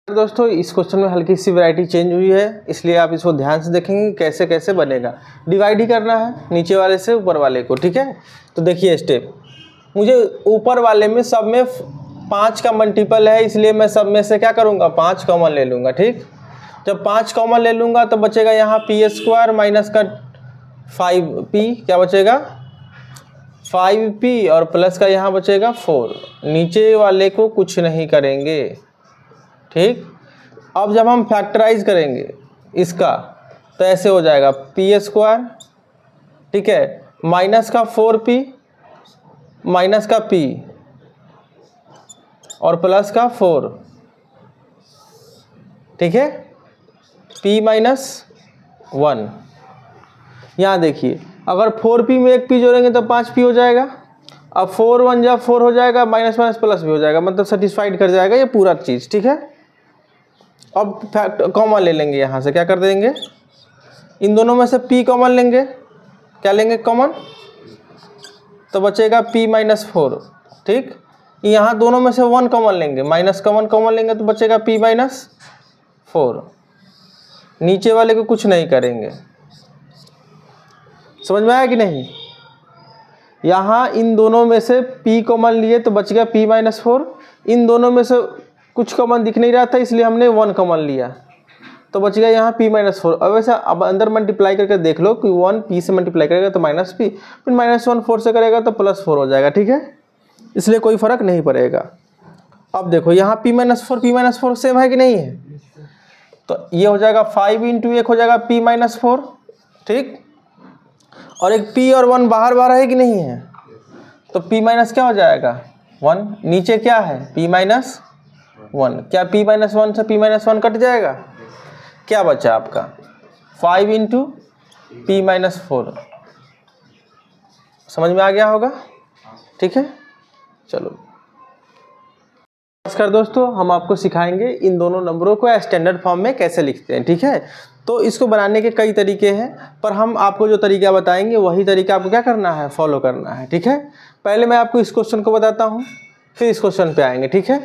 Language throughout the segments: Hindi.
दोस्तों इस क्वेश्चन में हल्की सी वैरायटी चेंज हुई है, इसलिए आप इसको ध्यान से देखेंगे कैसे कैसे बनेगा। डिवाइड ही करना है नीचे वाले से ऊपर वाले को, ठीक है। तो देखिए स्टेप, मुझे ऊपर वाले में सब में 5 का मल्टीपल है, इसलिए मैं सब में से क्या करूँगा 5 कॉमन ले लूँगा, ठीक। जब 5 कॉमन ले लूँगा तो बचेगा यहाँ p² माइनस का 5p, क्या बचेगा 5p, और प्लस का यहाँ बचेगा 4। नीचे वाले को कुछ नहीं करेंगे, ठीक। अब जब हम फैक्टराइज करेंगे इसका तो ऐसे हो जाएगा p², ठीक है, माइनस का 4p माइनस का p और प्लस का 4, ठीक है, p माइनस 1। यहाँ देखिए अगर 4p में एक p जोड़ेंगे तो 5p हो जाएगा। अब 4 1 जा 4 हो जाएगा, माइनस माइनस प्लस भी हो जाएगा, मतलब सेटिस्फाइड कर जाएगा ये पूरा चीज़, ठीक है। अब फैक्ट कॉमन ले लेंगे, यहाँ से क्या कर देंगे, इन दोनों में से p कॉमन लेंगे, क्या लेंगे कॉमन, तो बचेगा p माइनस 4, ठीक। यहाँ दोनों में से 1 कॉमन लेंगे, माइनस कॉमन लेंगे तो बचेगा p माइनस 4। नीचे वाले को कुछ नहीं करेंगे, समझ में आया कि नहीं। यहाँ इन दोनों में से p कॉमन लिए तो बच गया p माइनस 4। इन दोनों में से कुछ कॉमन दिख नहीं रहा था इसलिए हमने 1 कॉमन लिया तो बच गया यहाँ p माइनस 4। अब वैसा अब अंदर मल्टीप्लाई करके देख लो कि 1 p से मल्टीप्लाई करेगा तो माइनस p, फिर माइनस 1 4 से करेगा तो प्लस 4 हो जाएगा, ठीक है, इसलिए कोई फ़र्क नहीं पड़ेगा। अब देखो यहाँ p माइनस 4 सेम है कि नहीं है, तो ये हो जाएगा 5 इंटू 1 हो जाएगा p माइनस 4, ठीक। और एक p और 1 बाहर बाहर है कि नहीं है, तो p माइनस क्या हो जाएगा 1, नीचे क्या है p माइनस 1, क्या p माइनस 1 से p माइनस 1 कट जाएगा, क्या बचा आपका 5 इंटू p माइनस 4। समझ में आ गया होगा, ठीक है। चलो नमस्कार दोस्तों, हम आपको सिखाएंगे इन दोनों नंबरों को स्टैंडर्ड फॉर्म में कैसे लिखते हैं, ठीक है। तो इसको बनाने के कई तरीके हैं, पर हम आपको जो तरीका बताएंगे वही तरीका आपको क्या करना है, फॉलो करना है, ठीक है। पहले मैं आपको इस क्वेश्चन को बताता हूँ, फिर इस क्वेश्चन पे आएंगे, ठीक है।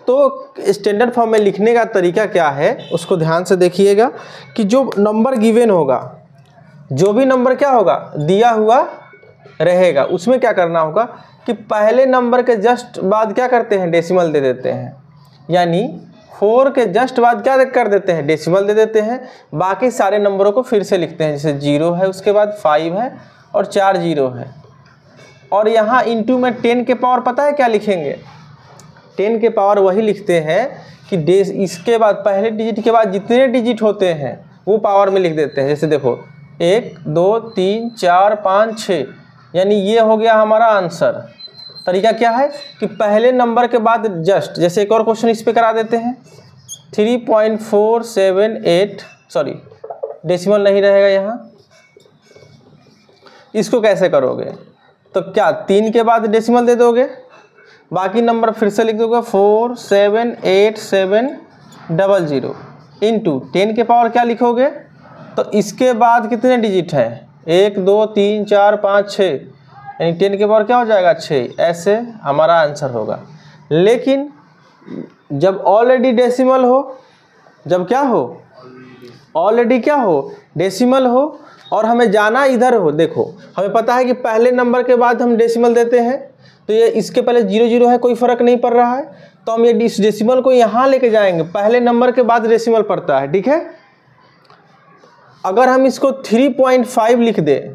तो स्टैंडर्ड फॉर्म में लिखने का तरीका क्या है उसको ध्यान से देखिएगा कि जो नंबर गिवन होगा, जो भी नंबर क्या होगा दिया हुआ रहेगा, उसमें क्या करना होगा कि पहले नंबर के जस्ट बाद क्या करते हैं, डेसिमल दे देते हैं। यानी 4 के जस्ट बाद क्या कर देते हैं, डेसिमल दे देते हैं। बाकी सारे नंबरों को फिर से लिखते हैं, जैसे 0 है, उसके बाद 5 है और 4 0 है। और यहाँ इंटू में 10 के पावर पता है क्या लिखेंगे, 10 के पावर वही लिखते हैं कि इसके बाद पहले डिजिट के बाद जितने डिजिट होते हैं वो पावर में लिख देते हैं। जैसे देखो 1 2 3 4 5 6, यानी ये हो गया हमारा आंसर। तरीका क्या है कि पहले नंबर के बाद जस्ट, जैसे एक और क्वेश्चन इस पे करा देते हैं 3.478, सॉरी डेसिमल नहीं रहेगा यहाँ, इसको कैसे करोगे, तो क्या 3 के बाद डेसिमल दे दोगे, बाकी नंबर फिर से लिख दोगे 47870 इंटू 10 के पावर क्या लिखोगे, तो इसके बाद कितने डिजिट है 1 2 3 4 5 6, यानी 10 के पावर क्या हो जाएगा 6, ऐसे हमारा आंसर होगा। लेकिन जब ऑलरेडी डेसिमल हो, जब क्या हो ऑलरेडी क्या हो डेसिमल हो और हमें जाना इधर हो, देखो हमें पता है कि पहले नंबर के बाद हम डेसिमल देते हैं, तो ये इसके पहले 0 0 है, कोई फ़र्क नहीं पड़ रहा है, तो हम ये इस डेसिमल को यहाँ लेके जाएंगे, पहले नंबर के बाद डेसिमल पड़ता है, ठीक है। अगर हम इसको 3.5 लिख दें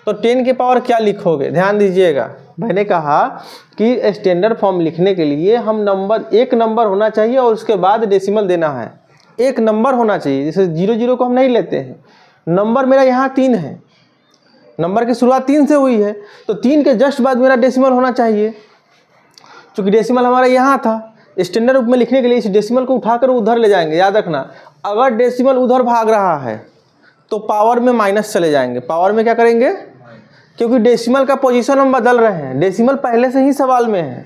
तो 10 के पावर क्या लिखोगे, ध्यान दीजिएगा। मैंने कहा कि स्टैंडर्ड फॉर्म लिखने के लिए हम एक नंबर होना चाहिए और उसके बाद डेसिमल देना है, एक नंबर होना चाहिए। जैसे 0 0 को हम नहीं लेते हैं, नंबर मेरा यहाँ 3 है, नंबर की शुरुआत 3 से हुई है, तो 3 के जस्ट बाद मेरा डेसिमल होना चाहिए। क्योंकि डेसिमल हमारा यहाँ था, स्टैंडर्ड रूप में लिखने के लिए इस डेसिमल को उठाकर उधर ले जाएंगे। याद रखना, अगर डेसिमल उधर भाग रहा है तो पावर में माइनस चले जाएंगे, पावर में क्या करेंगे, क्योंकि डेसिमल का पोजीशन हम बदल रहे हैं, डेसिमल पहले से ही सवाल में है,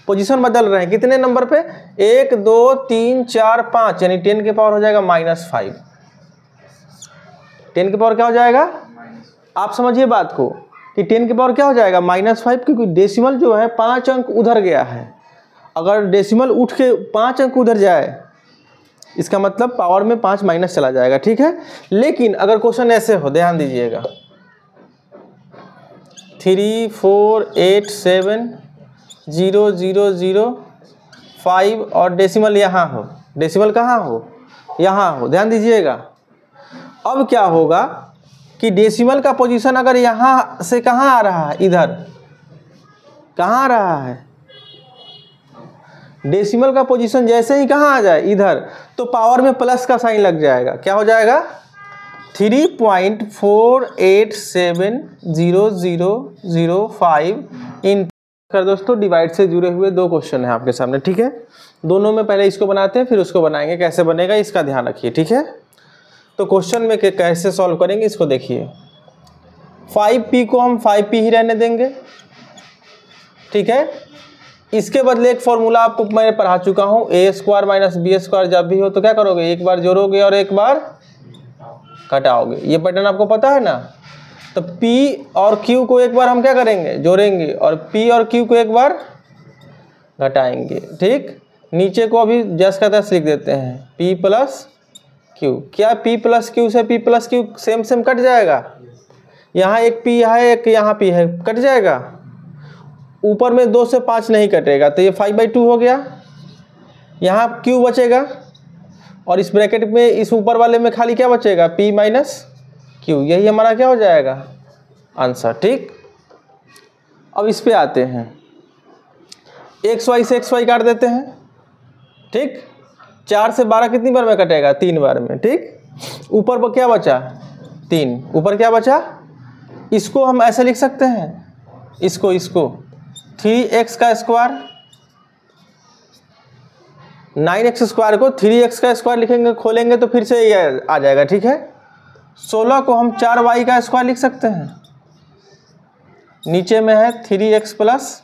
पोजीशन बदल रहे हैं। कितने नंबर पे 1 2 3 4 5, यानी 10 के पावर हो जाएगा -5, 10 के पावर क्या हो जाएगा, आप समझिए बात को कि 10 के पावर क्या हो जाएगा -5, क्योंकि डेसिमल जो है 5 अंक उधर गया है। अगर डेसिमल उठ के 5 अंक उधर जाए इसका मतलब पावर में 5 माइनस चला जाएगा, ठीक है। लेकिन अगर क्वेश्चन ऐसे हो, ध्यान दीजिएगा 3 4 8 7 0 0 0 5 और डेसिमल यहाँ हो, डेसिमल कहाँ हो, यहाँ हो, ध्यान दीजिएगा। अब क्या होगा कि डेसिमल का पोजीशन अगर यहाँ से कहाँ आ रहा है, इधर कहाँ आ रहा है, डेसिमल का पोजीशन जैसे ही कहाँ आ जाए, इधर, तो पावर में प्लस का साइन लग जाएगा। क्या हो जाएगा 3.48700005 इन कर दोस्तों डिवाइड से जुड़े हुए दो क्वेश्चन है आपके सामने, ठीक है। दोनों में पहले इसको बनाते हैं फिर उसको बनाएंगे, कैसे बनेगा इसका ध्यान रखिए, ठीक है। तो क्वेश्चन में कैसे सॉल्व करेंगे इसको देखिए। 5p को हम 5p ही रहने देंगे, ठीक है। इसके बदले एक फॉर्मूला आपको मैं पढ़ा चुका हूँ, a² माइनस b² जब भी हो तो क्या करोगे, एक बार जोड़ोगे और एक बार घटाओगे। ये पैटर्न आपको पता है ना। तो p और q को एक बार हम क्या करेंगे, जोड़ेंगे, और p और q को एक बार घटाएंगे, ठीक। नीचे को अभी जस्ट का तस लिख देते हैं, p प्लस q। क्या p प्लस q से p plus q same same cut जाएगा, यहाँ एक p है एक यहाँ p है, कट जाएगा। ऊपर में 2 से 5 नहीं कटेगा, तो ये 5/2 हो गया। यहाँ q बचेगा और इस ब्रैकेट में इस ऊपर वाले में खाली क्या बचेगा, p माइनस q। यही हमारा क्या हो जाएगा आंसर, ठीक। अब इस पे आते हैं, xy से xy काट देते हैं, ठीक। 4 से 12 कितनी बार में कटेगा, 3 बार में, ठीक। ऊपर पर क्या बचा 3, ऊपर क्या बचा, इसको हम ऐसे लिख सकते हैं, इसको 3x का स्क्वायर, 9x² को 3x² लिखेंगे, खोलेंगे तो फिर से ये आ जाएगा, ठीक है। 16 को हम 4y² लिख सकते हैं, नीचे में है 3x प्लस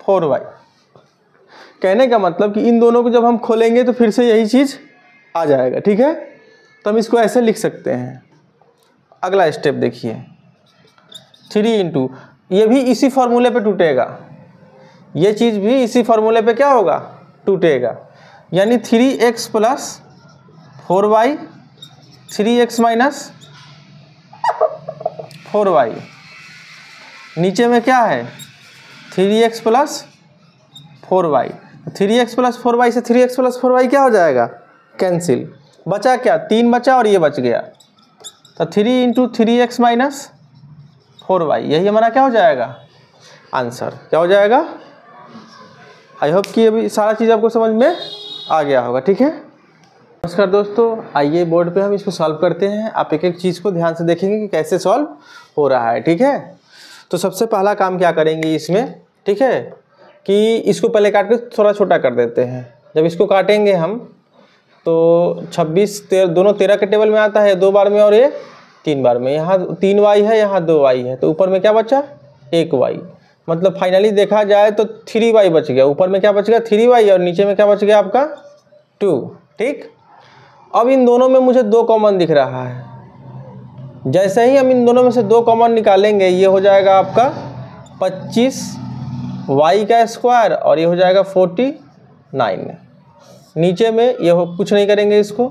4y। कहने का मतलब कि इन दोनों को जब हम खोलेंगे तो फिर से यही चीज़ आ जाएगा, ठीक है। तो हम इसको ऐसे लिख सकते हैं। अगला स्टेप देखिए, 3 इंटू, ये भी इसी फॉर्मूले पे टूटेगा, ये चीज़ भी इसी फॉर्मूले पे क्या होगा, टूटेगा। यानी 3x plus 4y, 3x minus 4y, नीचे में क्या है 3x plus 4y। 3x plus 4y से 3x प्लस 4y क्या हो जाएगा, कैंसिल। बचा क्या, 3 बचा और ये बच गया, तो 3 इंटू 3x माइनस 4y, यही हमारा क्या हो जाएगा आंसर। क्या हो जाएगा, आई होप कि अभी सारा चीज़ आपको समझ में आ गया होगा, ठीक है। नमस्कार दोस्तों, आइए बोर्ड पे हम इसको सॉल्व करते हैं। आप एक एक चीज़ को ध्यान से देखेंगे कि कैसे सॉल्व हो रहा है, ठीक है। तो सबसे पहला काम क्या करेंगे इसमें, ठीक है, कि इसको पहले काट के थोड़ा छोटा कर देते हैं। जब इसको काटेंगे हम तो 26 दोनों 13 के टेबल में आता है, 2 बार में और ये 3 बार में। यहाँ 3y है, यहाँ 2y है, तो ऊपर में क्या बचा 1y। मतलब फाइनली देखा जाए तो 3y बच गया, ऊपर में क्या बच गया 3y और नीचे में क्या बच गया आपका 2, ठीक। अब इन दोनों में मुझे 2 कॉमन दिख रहा है। जैसे ही हम इन दोनों में से 2 कॉमन निकालेंगे, ये हो जाएगा आपका 25y² और ये हो जाएगा 49। नीचे में ये हो कुछ नहीं करेंगे, इसको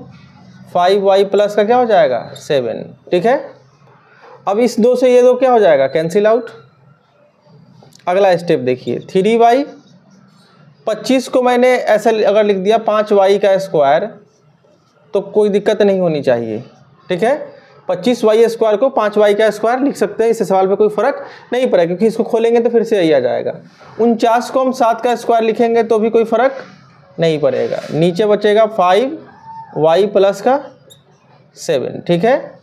5y प्लस का क्या हो जाएगा 7, ठीक है। अब इस 2 से ये 2 क्या हो जाएगा, कैंसिल आउट। अगला स्टेप देखिए, 3y, 25 को मैंने ऐसे अगर लिख दिया 5y² तो कोई दिक्कत नहीं होनी चाहिए, ठीक है। 25y² को 5y² लिख सकते हैं, इससे सवाल पे कोई फर्क नहीं पड़ेगा, क्योंकि इसको खोलेंगे तो फिर से यही आ जाएगा। 49 को हम 7² लिखेंगे तो भी कोई फर्क नहीं पड़ेगा। नीचे बचेगा 5y प्लस का 7, ठीक है।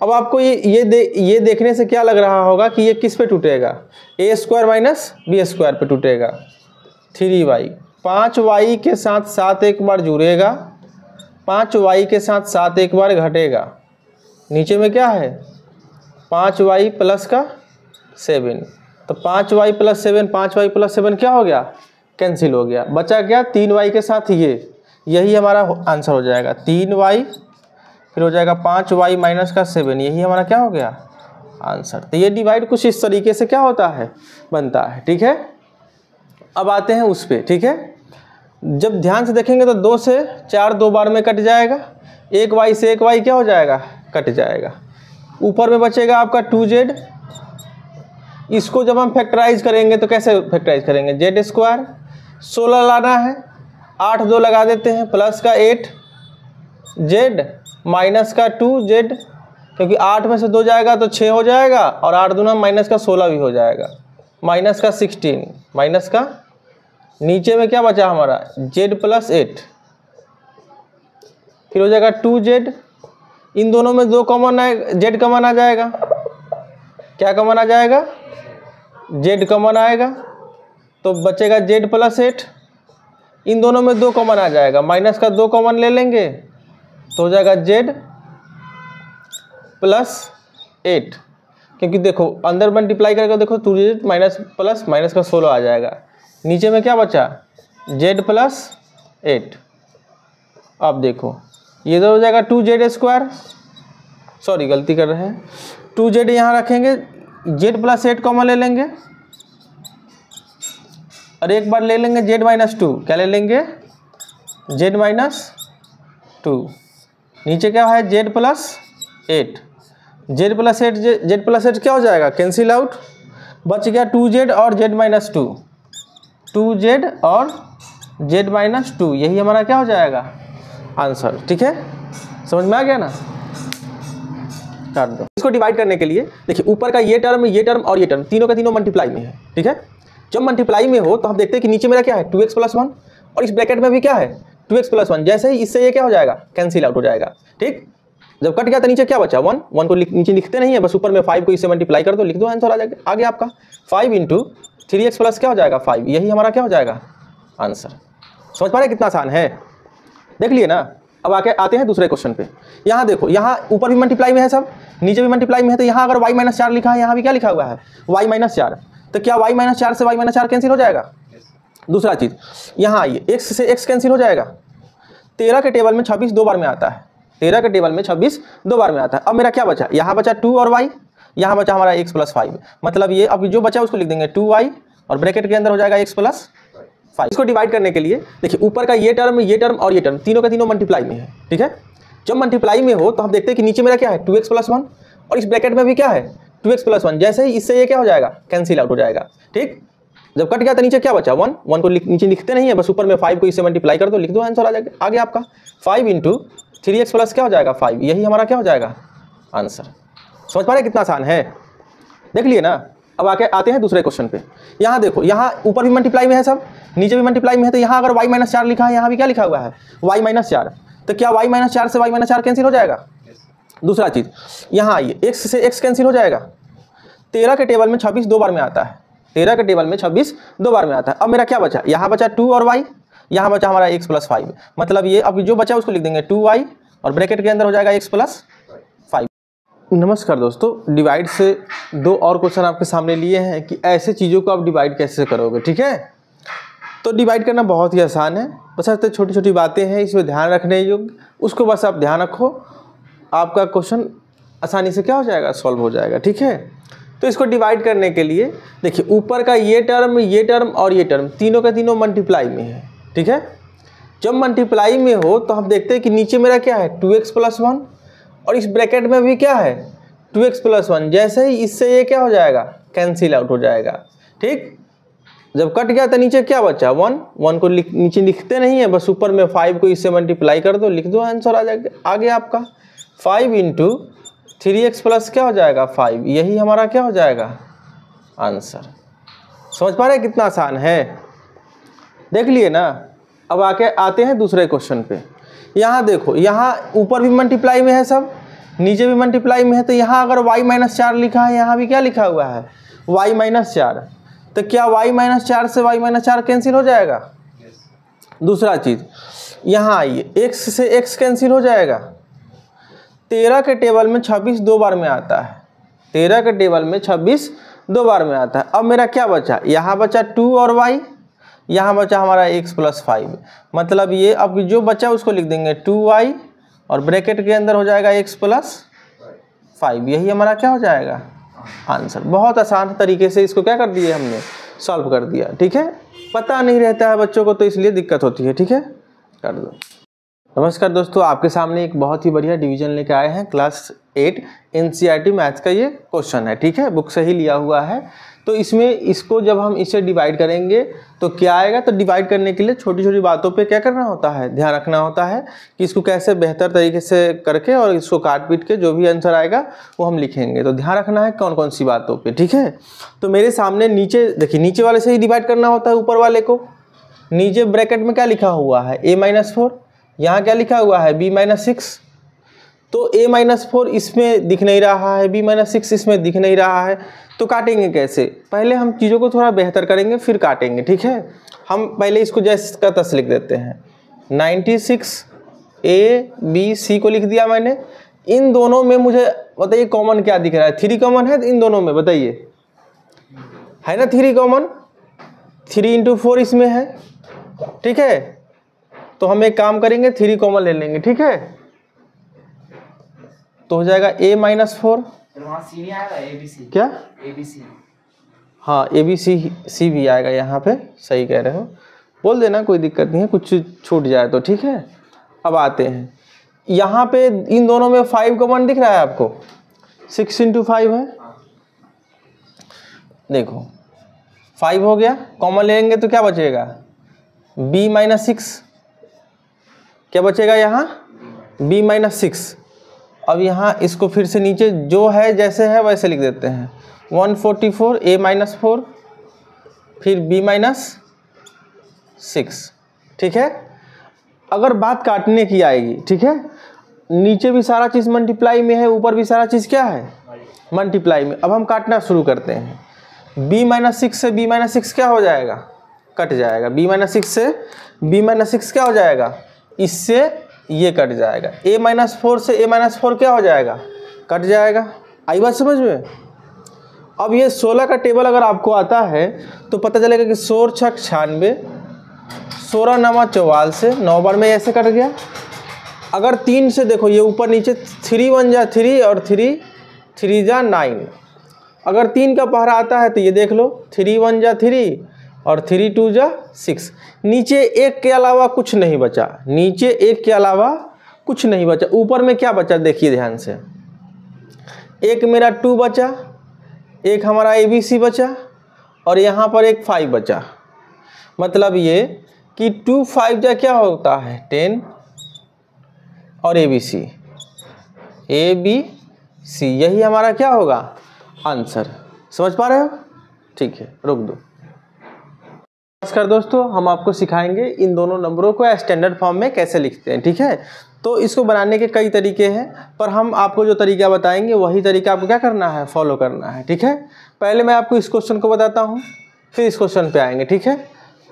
अब आपको ये देखने से क्या लग रहा होगा कि ये किस पे टूटेगा, a² माइनस b² पे टूटेगा। 3y 5y के साथ 7 एक बार जुड़ेगा, 5y के साथ 7 एक बार घटेगा। नीचे में क्या है 5y प्लस का 7, तो 5y प्लस 7, 5y प्लस 7 क्या हो गया, कैंसिल हो गया। बचा क्या 3y के साथ यही हमारा आंसर हो जाएगा। 3y फिर हो जाएगा 5y माइनस का 7, यही हमारा क्या हो गया आंसर। तो ये डिवाइड कुछ इस तरीके से क्या होता है, बनता है, ठीक है। अब आते हैं उस पे, ठीक है। जब ध्यान से देखेंगे तो 2 से 4 2 बार में कट जाएगा, 1 y से 1 y क्या हो जाएगा, कट जाएगा। ऊपर में बचेगा आपका 2z। इसको जब हम फैक्टराइज करेंगे तो कैसे फैक्टराइज करेंगे, जेड स्क्वायर 16 लाना है, 8 2 लगा देते हैं, प्लस का 8z माइनस का 2z, क्योंकि 8 में से 2 जाएगा तो 6 हो जाएगा, और 8 दूना माइनस का 16 भी हो जाएगा, माइनस का 16, माइनस का नीचे में क्या बचा हमारा z प्लस 8, फिर हो जाएगा 2z। इन दोनों में 2 कॉमन आएगा, z कॉमन आ जाएगा, क्या कॉमन आ जाएगा, z कॉमन आएगा, तो बचेगा z प्लस 8। इन दोनों में 2 कॉमन आ जाएगा, माइनस का 2 कॉमन ले लेंगे तो हो जाएगा z प्लस 8, क्योंकि देखो अंदर मल्टीप्लाई करके देखो 2z माइनस प्लस माइनस का 16 आ जाएगा, नीचे में क्या बचा z प्लस 8। अब देखो ये तो हो जाएगा 2z स्क्वायर, सॉरी गलती कर रहे हैं, 2z यहाँ रखेंगे, z प्लस 8 कॉमन ले लेंगे, और एक बार ले लेंगे z माइनस 2, क्या ले लेंगे z माइनस 2, नीचे क्या है z plus 8, z plus 8 z plus 8 क्या हो जाएगा, कैंसिल आउट, बच गया 2z और z माइनस 2, 2z और z माइनस 2, यही हमारा क्या हो जाएगा आंसर। ठीक है, समझ में आ गया ना, काट दो। इसको डिवाइड करने के लिए देखिए ऊपर का ये टर्म और ये टर्म तीनों का तीनों मल्टीप्लाई में है। ठीक है, जब मल्टीप्लाई में हो तो हम देखते हैं कि नीचे मेरा क्या है 2x प्लस 1, और इस ब्रैकेट में भी क्या है 2x प्लस 1, जैसे ही इससे ये क्या हो जाएगा कैंसिल आउट हो जाएगा। ठीक, जब कट गया तो नीचे क्या बचा 1 को नीचे लिखते नहीं है, बस ऊपर में 5 को इससे मल्टीप्लाई कर दो, लिख दो, आंसर आ जाएगा। आगे आपका 5 इंटू 3x प्लस क्या हो जाएगा 5, यही हमारा क्या हो जाएगा आंसर। समझ पा रहे कितना आसान है, देख लिए ना। अब आते हैं दूसरे क्वेश्चन पे। यहाँ देखो, यहाँ ऊपर भी मल्टीप्लाई में है सब, नीचे भी मल्टीप्लाई में है, तो यहाँ अगर y माइनस 4 लिखा है, यहाँ भी क्या लिखा हुआ है y माइनस 4, तो क्या y माइनस 4 से y माइनस 4 कैंसिल हो जाएगा। दूसरा चीज़ यहाँ आइए, x से x कैंसिल हो जाएगा, 13 के टेबल में 26 2 बार में आता है, 13 के टेबल में 26 2 बार में आता है। अब मेरा क्या बचा, यहाँ बचा 2 और y, यहाँ बचा हमारा x प्लस 5, मतलब ये अब जो बचा उसको लिख देंगे 2y, और ब्रैकेट के अंदर हो जाएगा x प्लस 5। इसको डिवाइड करने के लिए देखिए ऊपर का ये टर्म और ये टर्म तीनों का तीनों मल्टीप्लाई में है। ठीक है, जब मल्टीप्लाई में हो तो हम देखते हैं कि नीचे मेरा क्या है 2x प्लस 1, और इस ब्रैकेट में भी क्या है 2x प्लस 1, जैसे ही इससे ये क्या हो जाएगा कैंसिल आउट हो जाएगा। ठीक, जब कट गया तो नीचे क्या बचा 1 को नीचे लिखते नहीं है, बस ऊपर में 5 को इससे मल्टीप्लाई कर दो, लिख दो, आंसर आ जाएगा। आगे आपका 5 इंटू 3x प्लस क्या हो जाएगा 5, यही हमारा क्या हो जाएगा आंसर। समझ पा रहे कितना आसान है, देख लिए ना। अब आते हैं दूसरे क्वेश्चन पे। यहाँ देखो, यहाँ ऊपर भी मल्टीप्लाई में है सब, नीचे भी मल्टीप्लाई में है, तो यहाँ अगर y माइनस 4 लिखा है, यहाँ भी क्या लिखा हुआ है y माइनस 4, तो क्या y माइनस 4 से y माइनस 4 कैंसिल हो जाएगा। दूसरा चीज़ यहाँ आइए, x से x कैंसिल हो जाएगा, 13 के टेबल में 26 2 बार में आता है, 13 के टेबल में 26 2 बार में आता है। अब मेरा क्या बचा, यहाँ बचा 2 और y, यहाँ बचा हमारा x प्लस 5, मतलब ये अब जो बचा उसको लिख देंगे 2y, और ब्रैकेट के अंदर हो जाएगा x प्लस 5। नमस्कार दोस्तों, डिवाइड से 2 और क्वेश्चन आपके सामने लिए हैं कि ऐसे चीज़ों को आप डिवाइड कैसे करोगे। ठीक है, तो डिवाइड करना बहुत ही आसान है, बस ऐसे छोटी छोटी बातें हैं इसमें ध्यान रखने योग्य, उसको बस आप ध्यान रखो, आपका क्वेश्चन आसानी से क्या हो जाएगा सॉल्व हो जाएगा। ठीक है, तो इसको डिवाइड करने के लिए देखिए ऊपर का ये टर्म और ये टर्म तीनों का तीनों मल्टीप्लाई में है। ठीक है, जब मल्टीप्लाई में हो तो हम देखते हैं कि नीचे मेरा क्या है 2x प्लस 1, और इस ब्रैकेट में भी क्या है 2x प्लस 1, जैसे ही इससे ये क्या हो जाएगा कैंसिल आउट हो जाएगा। ठीक, जब कट गया तो नीचे क्या बचा 1 को नीचे लिखते नहीं है, बस ऊपर में 5 को इससे मल्टीप्लाई कर दो, लिख दो, आंसर आ जाएगा। आगे आपका 5 इंटू 3x प्लस क्या हो जाएगा 5, यही हमारा क्या हो जाएगा आंसर। समझ पा रहे कितना आसान है, देख लिए ना। अब आते हैं दूसरे क्वेश्चन पे। यहाँ देखो, यहाँ ऊपर भी मल्टीप्लाई में है सब, नीचे भी मल्टीप्लाई में है, तो यहाँ अगर y माइनस 4 लिखा है, यहाँ भी क्या लिखा हुआ है y माइनस 4, तो क्या y माइनस 4 से y माइनस 4 कैंसिल हो जाएगा। दूसरा चीज़ यहाँ आइए, x से x कैंसिल हो जाएगा, 13 के टेबल में 26 2 बार में आता है, 13 के टेबल में 26 2 बार में आता है। अब मेरा क्या बचा, यहाँ बचा 2 और y, यहाँ बचा हमारा x प्लस 5, मतलब ये अब जो बचा उसको लिख देंगे 2y, और ब्रैकेट के अंदर हो जाएगा x प्लस 5, यही हमारा क्या हो जाएगा आंसर। बहुत आसान तरीके से इसको क्या कर दिए हमने सॉल्व कर दिया। ठीक है। पता नहीं रहता है बच्चों को, तो इसलिए दिक्कत होती है। ठीक है, कर दो। नमस्कार दोस्तों, आपके सामने एक बहुत ही बढ़िया डिवीजन लेके आए हैं। क्लास 8 NCERT मैथ्स का ये क्वेश्चन है। ठीक है, बुक से ही लिया हुआ है। तो इसमें इसको जब हम इसे डिवाइड करेंगे तो क्या आएगा, तो डिवाइड करने के लिए छोटी छोटी बातों पे क्या करना होता है, ध्यान रखना होता है कि इसको कैसे बेहतर तरीके से करके और इसको काट पीट के जो भी आंसर आएगा वो हम लिखेंगे। तो ध्यान रखना है कौन कौन सी बातों पे। ठीक है, तो मेरे सामने नीचे देखिए, नीचे वाले से ही डिवाइड करना होता है ऊपर वाले को। नीचे ब्रैकेट में क्या लिखा हुआ है, a-4, यहाँ क्या लिखा हुआ है, b-6। तो a-4 इसमें दिख नहीं रहा है, b-6 इसमें दिख नहीं रहा है, तो काटेंगे कैसे। पहले हम चीज़ों को थोड़ा बेहतर करेंगे फिर काटेंगे। ठीक है, हम पहले इसको जैसे का तस लिख देते हैं। 96 A-B-C को लिख दिया मैंने। इन दोनों में मुझे बताइए कॉमन क्या दिख रहा है, 3 कॉमन है इन दोनों में, बताइए है ना 3 कॉमन, 3 × 4 इसमें है। ठीक है, तो हम एक काम करेंगे 3 कॉमन ले लेंगे। ठीक है, तो हो जाएगा a-4। क्या ABC? हाँ, ABC भी आएगा यहाँ पे, सही कह रहे हो, बोल देना, कोई दिक्कत नहीं है, कुछ छूट जाए तो। ठीक है, अब आते हैं यहाँ पे, इन दोनों में 5 कॉमन दिख रहा है आपको, 6 × 5 है। देखो 5 हो गया, कॉमन लेंगे तो क्या बचेगा, b-6। क्या बचेगा यहाँ, b-6। अब यहाँ इसको फिर से नीचे जो है जैसे है वैसे लिख देते हैं। 144 a-4 फिर b-6। ठीक है, अगर बात काटने की आएगी, ठीक है, नीचे भी सारा चीज़ मल्टीप्लाई में है, ऊपर भी सारा चीज़ क्या है, मल्टीप्लाई में। अब हम काटना शुरू करते हैं। b-6 से b-6 क्या हो जाएगा, कट जाएगा। b-6 से b-6 क्या हो जाएगा, इससे ये कट जाएगा। a-4 से a-4 क्या हो जाएगा, कट जाएगा। आई बात समझ में। अब ये 16 का टेबल अगर आपको आता है तो पता चलेगा कि 16 × 96, 16 9 44 से 9 बार में ऐसे कट गया। अगर 3 से देखो, ये ऊपर नीचे 3 1 जा 3 और 3 3 जा 9। अगर 3 का पहरा आता है तो ये देख लो, 3 1 जा 3 और 3 2 जा 6। नीचे 1 के अलावा कुछ नहीं बचा, नीचे 1 के अलावा कुछ नहीं बचा। ऊपर में क्या बचा देखिए ध्यान से, एक मेरा 2 बचा, एक हमारा ABC बचा और यहाँ पर एक 5 बचा। मतलब ये कि 2 5 जा क्या होता है 10 और ABC, यही हमारा क्या होगा आंसर। समझ पा रहे हो। ठीक है, रोक दो। नमस्कार दोस्तों, हम आपको सिखाएंगे इन दोनों नंबरों को स्टैंडर्ड फॉर्म में कैसे लिखते हैं। ठीक है, तो इसको बनाने के कई तरीके हैं, पर हम आपको जो तरीका बताएंगे वही तरीका आपको क्या करना है, फॉलो करना है। ठीक है, पहले मैं आपको इस क्वेश्चन को बताता हूँ, फिर इस क्वेश्चन पे आएंगे। ठीक है,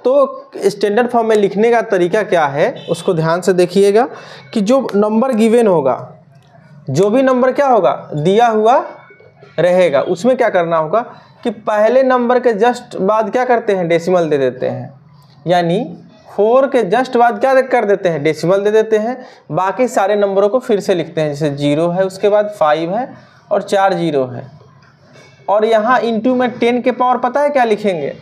तो स्टैंडर्ड फॉर्म में लिखने का तरीका क्या है उसको ध्यान से देखिएगा कि जो नंबर गिवन होगा, जो भी नंबर क्या होगा दिया हुआ रहेगा, उसमें क्या करना होगा कि पहले नंबर के जस्ट बाद क्या करते हैं, डेसिमल दे देते हैं। यानी 4 के जस्ट बाद क्या कर देते हैं, डेसिमल दे देते हैं। बाकी सारे नंबरों को फिर से लिखते हैं, जैसे 0 है, उसके बाद 5 है और 4 0 है। और यहाँ इंटू में 10 के पावर पता है क्या लिखेंगे,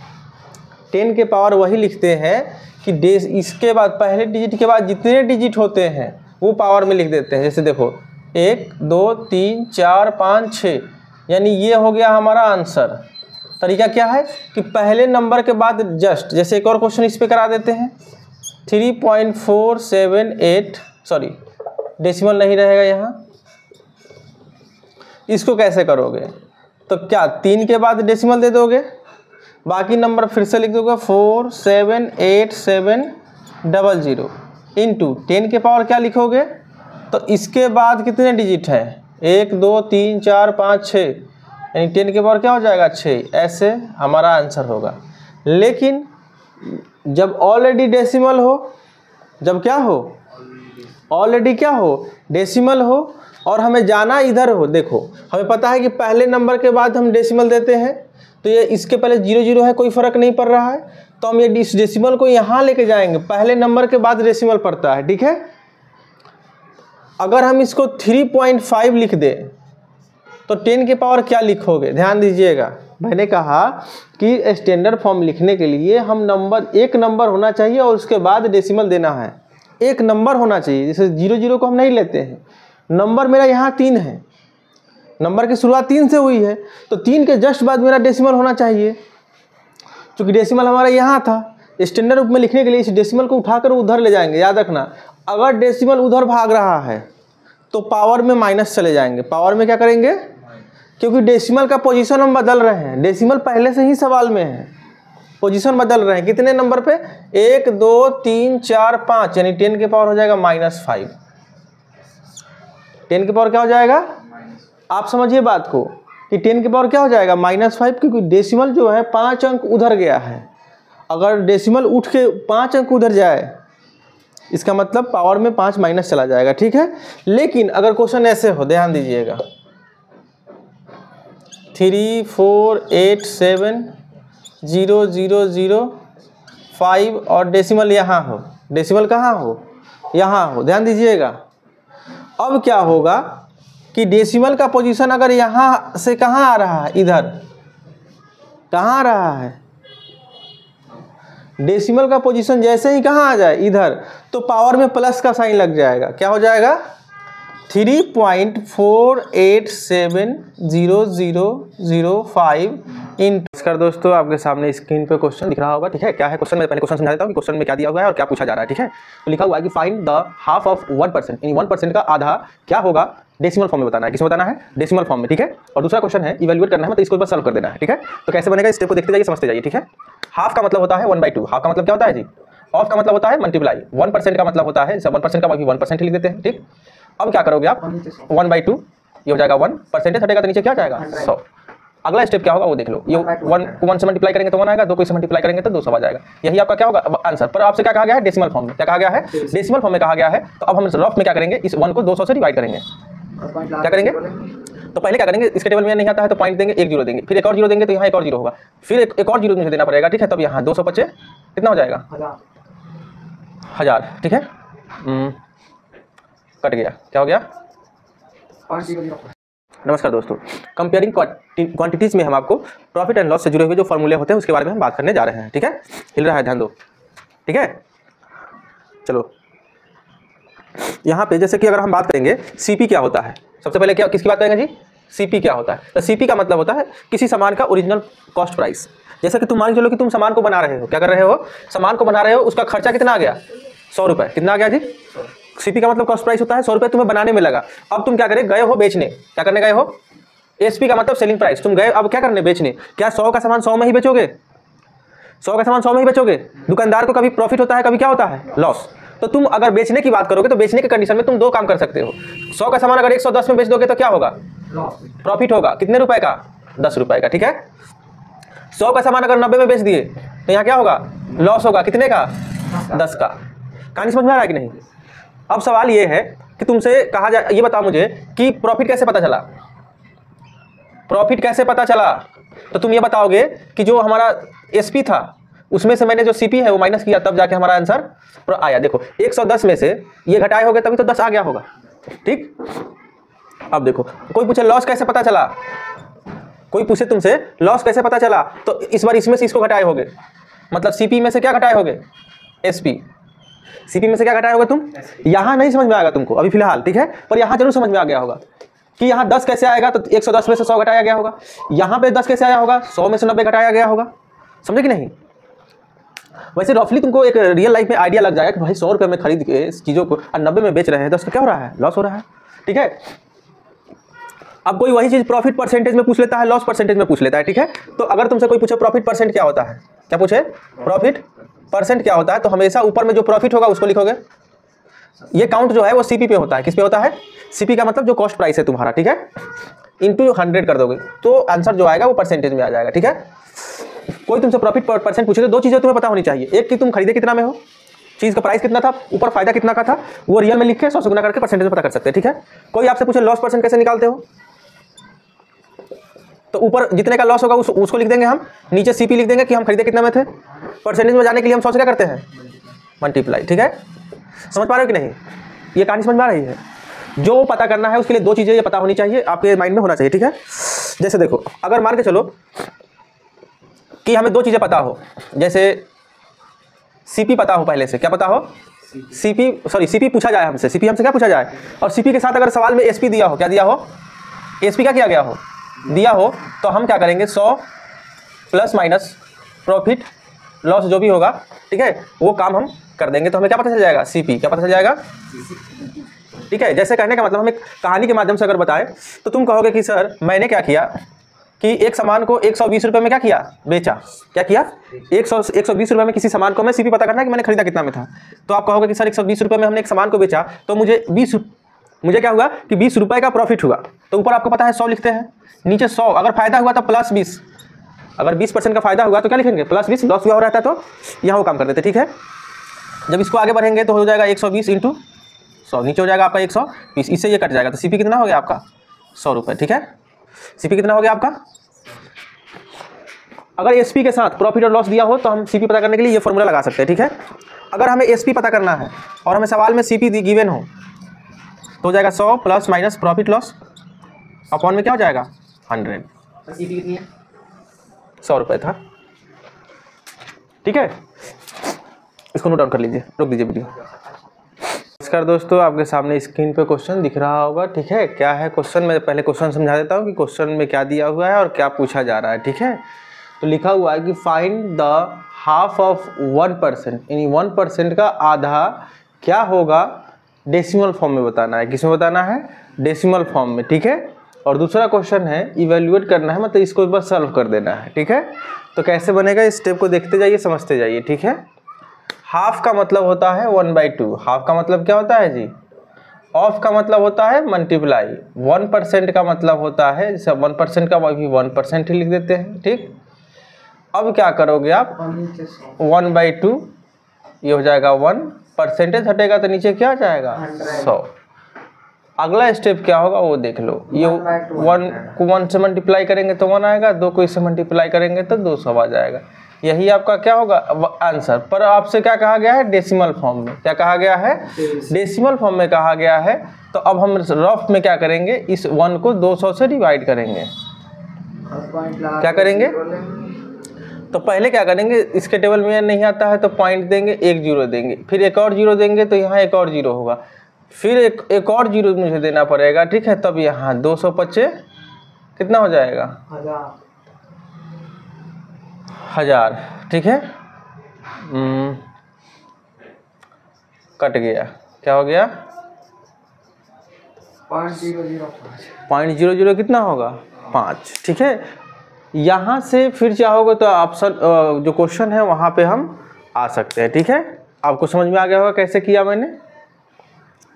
10 के पावर वही लिखते हैं कि इसके बाद पहले डिजिट के बाद जितने डिजिट होते हैं वो पावर में लिख देते हैं। जैसे देखो 1 2 3 4 5 6, यानी ये हो गया हमारा आंसर। तरीका क्या है कि पहले नंबर के बाद जस्ट, जैसे एक और क्वेश्चन इस पे करा देते हैं, 3.478, सॉरी डेसिमल नहीं रहेगा यहाँ। इसको कैसे करोगे, तो क्या 3 के बाद डेसिमल दे दोगे, बाकी नंबर फिर से लिख दोगे 47870 इंटू 10 के पावर क्या लिखोगे, तो इसके बाद कितने डिजिट है, 1 2 3 4 5 6, यानी 10 के पावर क्या हो जाएगा 6। ऐसे हमारा आंसर होगा। लेकिन जब ऑलरेडी डेसिमल हो, जब क्या हो, ऑलरेडी क्या हो डेसिमल हो, और हमें जाना इधर हो, देखो हमें पता है कि पहले नंबर के बाद हम डेसिमल देते हैं, तो ये इसके पहले 0 0 है, कोई फ़र्क नहीं पड़ रहा है, तो हम ये इस डेसिमल को यहाँ लेके जाएंगे, पहले नंबर के बाद डेसिमल पड़ता है। ठीक है, अगर हम इसको 3.5 लिख दें तो 10 की पावर क्या लिखोगे, ध्यान दीजिएगा। मैंने कहा कि स्टैंडर्ड फॉर्म लिखने के लिए हम एक नंबर होना चाहिए और उसके बाद डेसिमल देना है। एक नंबर होना चाहिए, जैसे 00 को हम नहीं लेते हैं। नंबर मेरा यहाँ 3 है, नंबर की शुरुआत 3 से हुई है, तो 3 के जस्ट बाद मेरा डेसिमल होना चाहिए। क्योंकि डेसिमल हमारा यहाँ था, स्टैंडर्ड रूप में लिखने के लिए इस डेसिमल को उठाकर उधर ले जाएंगे। याद रखना, अगर डेसिमल उधर भाग रहा है तो पावर में माइनस चले जाएंगे। पावर में क्या करेंगे, क्योंकि डेसिमल का पोजीशन हम बदल रहे हैं। डेसिमल पहले से ही सवाल में है, पोजीशन बदल रहे हैं। कितने नंबर पे, 1 2 3 4 5, यानी 10 के पावर हो जाएगा -5। 10 के पावर क्या हो जाएगा, आप समझिए बात को कि 10 के पावर क्या हो जाएगा -5, क्योंकि डेसिमल जो है 5 अंक उधर गया है। अगर डेसिमल उठ के 5 अंक उधर जाए, इसका मतलब पावर में 5 माइनस चला जाएगा, ठीक है। लेकिन अगर क्वेश्चन ऐसे हो, ध्यान दीजिएगा, 3 4 8 7 0 0 0 5 और डेसिमल यहाँ हो, डेसिमल कहाँ हो, यहाँ हो, ध्यान दीजिएगा। अब क्या होगा कि डेसिमल का पोजीशन अगर यहाँ से कहाँ आ रहा है, इधर कहाँ आ रहा है, डेसिमल का पोजीशन जैसे ही कहाँ आ जाए, इधर, तो पावर में प्लस का साइन लग जाएगा। क्या हो जाएगा, 3.48700005 नमस्कार दोस्तों, आपके सामने स्क्रीन पे क्वेश्चन दिख रहा होगा, ठीक है। क्या है क्वेश्चन में, पहले क्वेश्चन समझा देता हूँ कि क्वेश्चन में क्या दिया हुआ है और क्या पूछा जा रहा है, ठीक है। तो लिखा हुआ है कि फाइंड द हाफ ऑफ 1%, यानी 1% का आधा क्या होगा, डेसिमल फॉर्म में बताना है। किसमें बताना है, डेसिमल फॉर्म में, ठीक है। और दूसरा क्वेश्चन है इवैल्यूएट करना है, मतलब इसको बस सॉल्व कर देना है, ठीक है। तो कैसे बनेगा, स्टेप को देखते जाइए, समझते जाइए, ठीक है। हाफ का मतलब होता है 1/2। हाफ का मतलब क्या होता है जी, ऑफ का मतलब होता है मल्टीप्लाई। 1% का मतलब होता है, 1% का 1% लिख देते हैं, ठीक। अब क्या करोगे आप, 1/2, ये हो जाएगा 1%, हटेगा तो नीचे क्या जाएगा 100। अगला स्टेप क्या होगा वो देख लो, ये 1 को 1 से मल्टीप्लाई करेंगे तो 1 आएगा, 2 को इससे मल्टीप्लाई करेंगे तो 200 आ जाएगा। यही आपका क्या होगा आंसर। पर आपसे क्या कहा गया है, डेसिमल फॉर्म में। क्या कहा गया है, डेसिमल फॉर्म में कहा गया है। तो अब हम रफ में क्या करेंगे, इस 1 को 200 से डिवाइड करेंगे। क्या करेंगे, तो पहले क्या करेंगे, इसके टेबल में नहीं आता है तो पॉइंट देंगे, 1 0 देंगे, फिर एक और 0 देंगे तो यहाँ एक और 0 होगा, फिर एक और 0 मुझे देना पड़ेगा, ठीक है। तब यहाँ 200 बचे कितना हो जाएगा, 1000, ठीक है। कट गया, क्या हो गया। नमस्कार दोस्तों, कंपेयरिंग क्वांटिटीज में हम आपको प्रॉफिट एंड लॉस से जुड़े हुए जो फॉर्मूले होते हैं उसके बारे में हम बात करने जा रहे हैं, ठीक है। हिल रहा है, ध्यान दो, ठीक है। चलो यहाँ पे जैसे कि अगर हम बात करेंगे सीपी क्या होता है, सबसे पहले क्या किसकी बात करेंगे जी, सीपी क्या होता है। तो सीपी का मतलब होता है किसी सामान का ओरिजिनल कॉस्ट प्राइस। जैसे कि तुम मान के चलो कि तुम सामान को बना रहे हो, क्या कर रहे हो, सामान को बना रहे हो, उसका खर्चा कितना आ गया, 100 रुपये। कितना आ गया जी, सीपी का मतलब कॉस्ट प्राइस होता है, 100 रुपये तुम्हें बनाने में लगा। अब तुम क्या करें, गए हो बेचने, क्या करने गए हो, एसपी का मतलब सेलिंग प्राइस, तुम गए अब क्या करने, बेचने। क्या 100 का सामान 100 में ही बेचोगे, 100 का सामान 100 में ही बेचोगे। दुकानदार को कभी प्रॉफिट होता है, कभी क्या होता है, लॉस। तो तुम अगर बेचने की बात करोगे तो बेचने के कंडीशन में तुम 2 काम कर सकते हो। 100 का सामान अगर 110 में बेच दोगे तो क्या होगा, प्रॉफिट होगा, कितने रुपए का, 10 रुपए का, ठीक है। 100 का सामान अगर 90 में बेच दिए तो यहाँ क्या होगा, लॉस होगा, कितने का, 10 का। कहानी समझ में आ रहा है कि नहीं। अब सवाल ये है कि तुमसे कहा जाए, ये बताओ मुझे कि प्रॉफिट कैसे पता चला, प्रॉफिट कैसे पता चला। तो तुम ये बताओगे कि जो हमारा एसपी था उसमें से मैंने जो सीपी है वो माइनस किया, तब जाके हमारा आंसर आया। देखो 110 में से ये घटाए होगे तभी तो 10 आ गया होगा, ठीक। अब देखो कोई पूछे लॉस कैसे पता चला, कोई पूछे तुमसे लॉस कैसे पता चला, तो इस बार इसमें से इसको घटाए होगे, मतलब सीपी में से क्या घटाए होगे, एसपी। सीपी में से क्या घटाए होगे तुम, यहाँ नहीं समझ में आएगा तुमको अभी फिलहाल, ठीक है, पर यहाँ जरूर समझ में आ गया होगा कि यहाँ 10 कैसे आएगा। तो 110 में से 100 घटाया गया होगा, यहाँ पे 10 कैसे आया होगा, 100 में से 90 घटाया गया होगा, समझे कि नहीं। वैसे रफली तुमको एक रियल लाइफ में आइडिया लग जाएगा कि भाई 100 रुपये में खरीद के इस चीज़ों को और 90 में बेच रहे हैं, तो उसका क्या हो रहा है, लॉस हो रहा है, ठीक है। अब कोई वही चीज़ प्रॉफिट परसेंटेज में पूछ लेता है, लॉस परसेंटेज में पूछ लेता है, ठीक है। तो अगर तुमसे कोई पूछे प्रॉफिट परसेंट क्या होता है, क्या पूछे, प्रॉफिट परसेंट क्या होता है, तो हमेशा ऊपर में जो प्रॉफिट होगा उसको लिखोगे। ये काउंट जो है वो सीपी पे होता है, किस पे होता है, सीपी का मतलब जो कॉस्ट प्राइस है तुम्हारा, ठीक है, इंटू 100 कर दोगे तो आंसर जो आएगा वो परसेंटेज में आ जाएगा, ठीक है। कोई तुमसे प्रॉफिट परसेंट पूछे तो 2 चीज़ें तुम्हें पता होनी चाहिए, एक कि तुम खरीदे कितना में हो, चीज़ का प्राइस कितना था, ऊपर फायदा कितना का था, वो रियल में लिख के 100 से गुना करके परसेंटेज में पता कर सकते हैं, ठीक है। कोई आपसे पूछे लॉस परसेंट कैसे निकालते हो, तो ऊपर जितने का लॉस होगा उसको लिख देंगे हम, नीचे सीपी लिख देंगे कि हम खरीदे कितना में थे, परसेंटेज में जाने के लिए हम 100 से क्या करते हैं, मल्टीप्लाई, ठीक है। समझ पा रहे हो कि नहीं, ये कहानी समझ में आ रही है। जो पता करना है उसके लिए दो चीज़ें ये पता होनी चाहिए, आपके माइंड में होना चाहिए, ठीक है। जैसे देखो, अगर मान के चलो कि हमें दो चीज़ें पता हो, जैसे सीपी पता हो, पहले से क्या पता हो, सीपी पूछा जाए हमसे, सीपी हमसे क्या पूछा जाए, और सीपी के साथ अगर सवाल में एसपी दिया हो, क्या दिया हो, एसपी क्या किया गया हो, दिया हो, तो हम क्या करेंगे 100 प्लस माइनस प्रॉफिट लॉस जो भी होगा, ठीक है, वो काम हम कर देंगे। तो हमें क्या पता चल जाएगा, सीपी क्या पता चल जाएगा, ठीक है। जैसे कहने का मतलब हमें कहानी के माध्यम से अगर बताए तो तुम कहोगे कि सर मैंने क्या किया कि एक सामान को 120 रुपये में क्या किया, बेचा, क्या किया, 120 रुपये में किसी सामान को, मैं सीपी पता करना है कि मैंने खरीदा कितना में था, तो आप कहोगे कि सर 120 रुपये में हमने एक सामान को बेचा, तो मुझे क्या हुआ कि 20 रुपये का प्रॉफिट हुआ, तो ऊपर आपको पता है 100 लिखते हैं, नीचे 100, अगर फायदा हुआ तो प्लस 20, अगर 20% का फायदा हुआ तो क्या लिखेंगे, प्लस 20, लॉस हुआ हो रहता है तो यहाँ वो काम कर देते, ठीक है। जब इसको आगे बढ़ेंगे तो हो जाएगा 120 इंटू 100, नीचे हो जाएगा आपका 120, इससे ये कट जाएगा, तो सीपी कितना हो गया आपका 100 रुपये, ठीक है। सीपी कितना हो गया आपका। अगर एसपी के साथ प्रॉफिट और लॉस दिया हो तो हम सीपी पता करने के लिए ये फॉर्मूला लगा सकते हैं, ठीक है। अगर हमें एसपी पता करना है और हमें सवाल में सीपी गिवन हो तो हो जाएगा 100 plus minus profit loss upon में क्या हो जाएगा 100, सीपी कितनी है, 100 रुपये था, ठीक है। इसको नोट डाउन कर लीजिए, रोक दीजिए वीडियो। नमस्कार दोस्तों, आपके सामने स्क्रीन पे क्वेश्चन दिख रहा होगा, ठीक है। क्या है क्वेश्चन, मैं पहले क्वेश्चन समझा देता हूँ कि क्वेश्चन में क्या दिया हुआ है और क्या पूछा जा रहा है, ठीक है। तो लिखा हुआ है कि फाइंड द हाफ ऑफ 1%, यानी 1% का आधा क्या होगा, डेसिमल फॉर्म में बताना है। किसमें बताना है, डेसिमल फॉर्म में, ठीक है। और दूसरा क्वेश्चन है इवेल्युएट करना है, मतलब इसको बस सॉल्व कर देना है, ठीक है। तो कैसे बनेगा, इस स्टेप को देखते जाइए, समझते जाइए, ठीक है। हाफ का मतलब होता है 1/2, हाफ का मतलब क्या होता है जी, ऑफ का मतलब होता है मल्टीप्लाई, 1% का मतलब होता है, जैसे 1% का भी 1% ही लिख देते हैं, ठीक। अब क्या करोगे आप, 1/2 ये हो जाएगा 1, परसेंटेज हटेगा तो नीचे क्या आ जाएगा 100। अगला स्टेप क्या होगा वो देख लो, ये 1 को 1 से मल्टीप्लाई करेंगे तो 1 आएगा, 2 को इससे मल्टीप्लाई करेंगे तो 200 आ जाएगा। यही आपका क्या होगा आंसर। पर आपसे क्या कहा गया है, डेसिमल फॉर्म में, क्या कहा गया है, डेसिमल फॉर्म में कहा गया है। तो अब हम रफ में क्या करेंगे, इस 1 को 200 से डिवाइड करेंगे, क्या करेंगे, तो पहले क्या करेंगे, इसके टेबल में नहीं आता है तो पॉइंट देंगे, एक जीरो देंगे, फिर एक और जीरो देंगे तो यहाँ एक और जीरो होगा, फिर एक और जीरो मुझे देना पड़ेगा, ठीक है। तब यहाँ 225 कितना हो जाएगा, 1000, ठीक है। कट गया, क्या हो गया, 0.005 कितना होगा 5, ठीक है। यहाँ से फिर चाहोगे तो ऑप्शन जो क्वेश्चन है वहाँ पे हम आ सकते हैं, ठीक है। आपको समझ में आ गया होगा कैसे किया मैंने,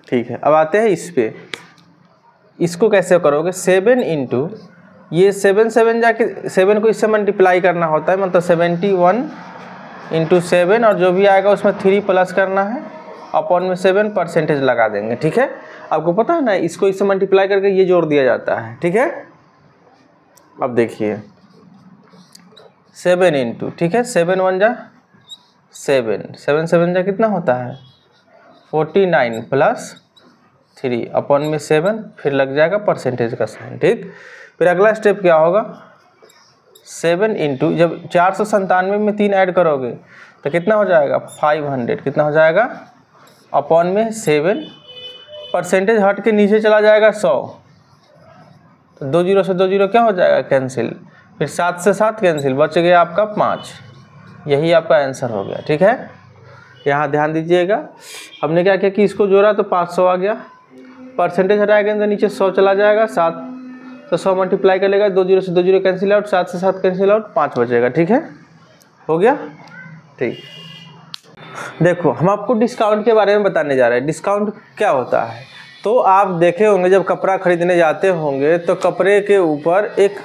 ठीक है। अब आते हैं इस पे, इसको कैसे करोगे, 7 इंटू ये 7 जाके 7 को इससे मल्टीप्लाई करना होता है, मतलब 71 इंटू 7, और जो भी आएगा उसमें 3 प्लस करना है, अपॉन में 7 परसेंटेज लगा देंगे, ठीक है। आपको पता है ना, इसको इससे मल्टीप्लाई करके ये जोड़ दिया जाता है, ठीक है। अब देखिए 7 इंटू, ठीक है, 7 1 जा 7, 7 7 जा कितना होता है 49 प्लस 3 अपॉन में 7, फिर लग जाएगा परसेंटेज का साइन, ठीक। फिर अगला स्टेप क्या होगा, 7 इंटू, जब 497 में 3 ऐड करोगे तो कितना हो जाएगा 500, कितना हो जाएगा, अपॉन में 7, परसेंटेज हट के नीचे चला जाएगा 100, तो 2 जीरो से 2 जीरो क्या हो जाएगा कैंसिल, फिर 7 से 7 कैंसिल, बच गया आपका 5। यही आपका आंसर हो गया, ठीक है। यहाँ ध्यान दीजिएगा, हमने क्या किया कि इसको जोड़ा तो 500 आ गया, परसेंटेज हटाएगा तो नीचे 100 चला जाएगा, 7 तो 100 मल्टीप्लाई कर लेगा, 2 जीरो से 2 जीरो कैंसिल आउट, 7 से 7 कैंसिल आउट, 5 बचेगा, ठीक है, हो गया, ठीक। देखो हम आपको डिस्काउंट के बारे में बताने जा रहे हैं। डिस्काउंट क्या होता है, तो आप देखे होंगे जब कपड़ा खरीदने जाते होंगे तो कपड़े के ऊपर एक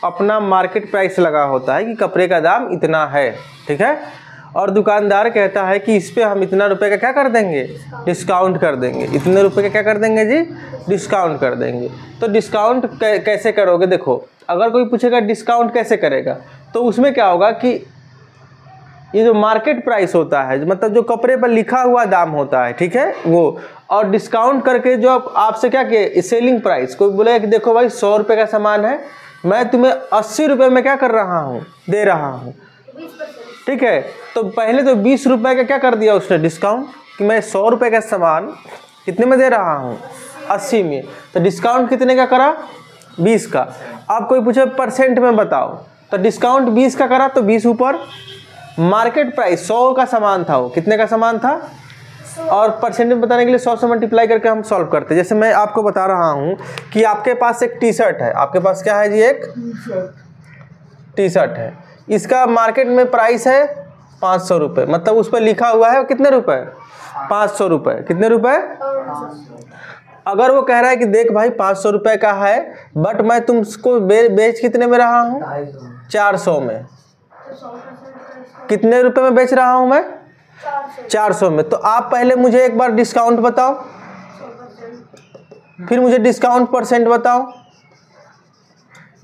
अपना मार्केट प्राइस लगा होता है कि कपड़े का दाम इतना है, ठीक है। और दुकानदार कहता है कि इस पे हम इतना रुपए का क्या कर देंगे, डिस्काउंट कर देंगे, इतने रुपए का क्या कर देंगे जी, डिस्काउंट कर देंगे। तो डिस्काउंट कैसे करोगे, देखो अगर कोई पूछेगा डिस्काउंट कैसे करेगा, तो उसमें क्या होगा कि ये जो मार्केट प्राइस होता है, मतलब जो कपड़े पर लिखा हुआ दाम होता है, ठीक है वो, और डिस्काउंट करके जो आपसे क्या किए सेलिंग प्राइस, कोई बोलेगा कि देखो भाई 100 रुपये का सामान है, मैं तुम्हें 80 रुपये में क्या कर रहा हूँ, दे रहा हूँ, ठीक है। तो पहले तो 20 रुपये का क्या कर दिया उसने डिस्काउंट, कि मैं 100 रुपये का सामान कितने में दे रहा हूँ, 80 में, तो डिस्काउंट कितने का करा, 20 का। अब कोई पूछे परसेंट में बताओ, तो डिस्काउंट 20 का करा तो 20 ऊपर, मार्केट प्राइस 100 का सामान था, वो कितने का सामान था, और परसेंट में बताने के लिए 100 से मल्टीप्लाई करके हम सॉल्व करते हैं। जैसे मैं आपको बता रहा हूँ कि आपके पास एक टी शर्ट है, आपके पास क्या है जी, एक टी शर्ट है, इसका मार्केट में प्राइस है 500 रुपये, मतलब उस पर लिखा हुआ है कितने रुपए, 500 रुपये, कितने रुपए। अगर वो कह रहा है कि देख भाई 500 रुपये का है, बट मैं तुमको बेच कितने में रहा हूँ, 400 में, कितने रुपए में बेच रहा हूँ मैं, 400 में। तो आप पहले मुझे एक बार डिस्काउंट बताओ, फिर मुझे डिस्काउंट परसेंट बताओ,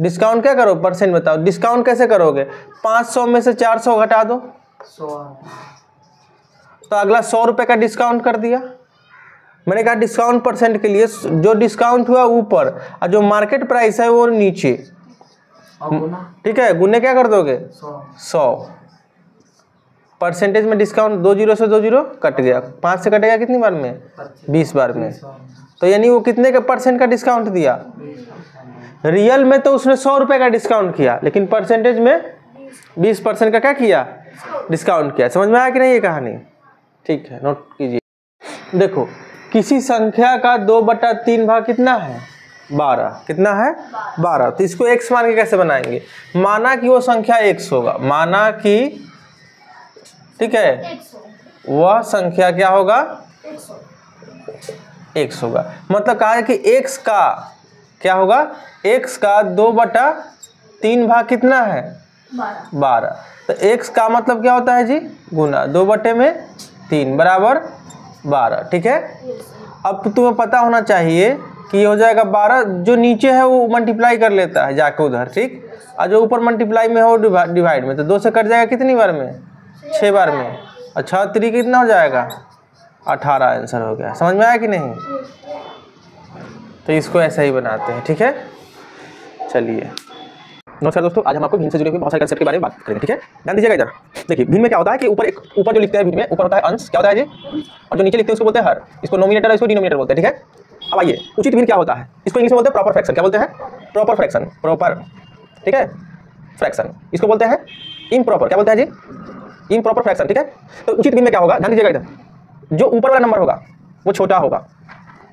डिस्काउंट क्या करो, परसेंट बताओ। डिस्काउंट कैसे करोगे, 500 में से 400 घटा दो, तो अगला 100 रुपये का डिस्काउंट कर दिया। मैंने कहा डिस्काउंट परसेंट के लिए जो डिस्काउंट हुआ ऊपर और जो मार्केट प्राइस है वो नीचे, ठीक है, गुने क्या कर दोगे, 100। परसेंटेज में डिस्काउंट 2 जीरो से 2 जीरो कट गया, 5 से कटेगा कितनी बार में, 20 बार में, तो यानी वो कितने के परसेंट का डिस्काउंट दिया, रियल में तो उसने 100 रुपये का डिस्काउंट किया, लेकिन परसेंटेज में 20% का क्या किया, डिस्काउंट किया। समझ में आया कि नहीं ये कहानी, ठीक है, नोट कीजिए। देखो किसी संख्या का 2/3 भाग कितना है, 12, कितना है, 12, तो इसको x मान के कैसे बनाएंगे, माना कि वो संख्या x होगा, माना कि, ठीक है, वह संख्या क्या होगा, x होगा, मतलब कहा है कि x का क्या होगा, x का 2/3 भाग कितना है, 12, तो x का मतलब क्या होता है जी, गुना 2/3 बराबर 12, ठीक है। अब तो तुम्हें पता होना चाहिए कि ये हो जाएगा 12, जो नीचे है वो मल्टीप्लाई कर लेता है जाके उधर, ठीक, और जो ऊपर मल्टीप्लाई में हो डिवाइड में, तो 2 से कट जाएगा कितनी बार में, 6 बार में, अच्छा 3 कितना हो जाएगा, 18 आंसर हो गया। समझ में आया कि नहीं, तो इसको ऐसा ही बनाते हैं, ठीक है। चलिए नमस्कार दोस्तों, आज हम आपको भिन्न से जुड़े हुए बहुत सारे कंसेप्ट के बारे में बात करेंगे, ठीक है। ध्यान दीजिएगा इधर, देखिए भिन्न में क्या होता है कि ऊपर जो लिखते हैं भिन्न में, ऊपर होता है अंश, क्या होता है जी, और जो नीचे लिखते हैं उसको बोलते हैं हर, इसको नोमिनेटर और इसको डिनोमिनेटर बोलते हैं, ठीक है। अब आइए उचित भिन्न क्या होता है, इसको इंग्लिश में बोलते हैं प्रॉपर फ्रैक्शन, क्या बोलते हैं, प्रॉपर फ्रैक्शन, प्रॉपर, ठीक है, फ्रैक्शन, इसको बोलते हैं इम्प्रॉपर, क्या बोलते हैं जी, इम्प्रॉपर फ्रैक्शन, ठीक है। तो उचित भिन्न में क्या होगा, ध्यान दीजिएगा इधर, जो ऊपर वाला नंबर होगा वो छोटा होगा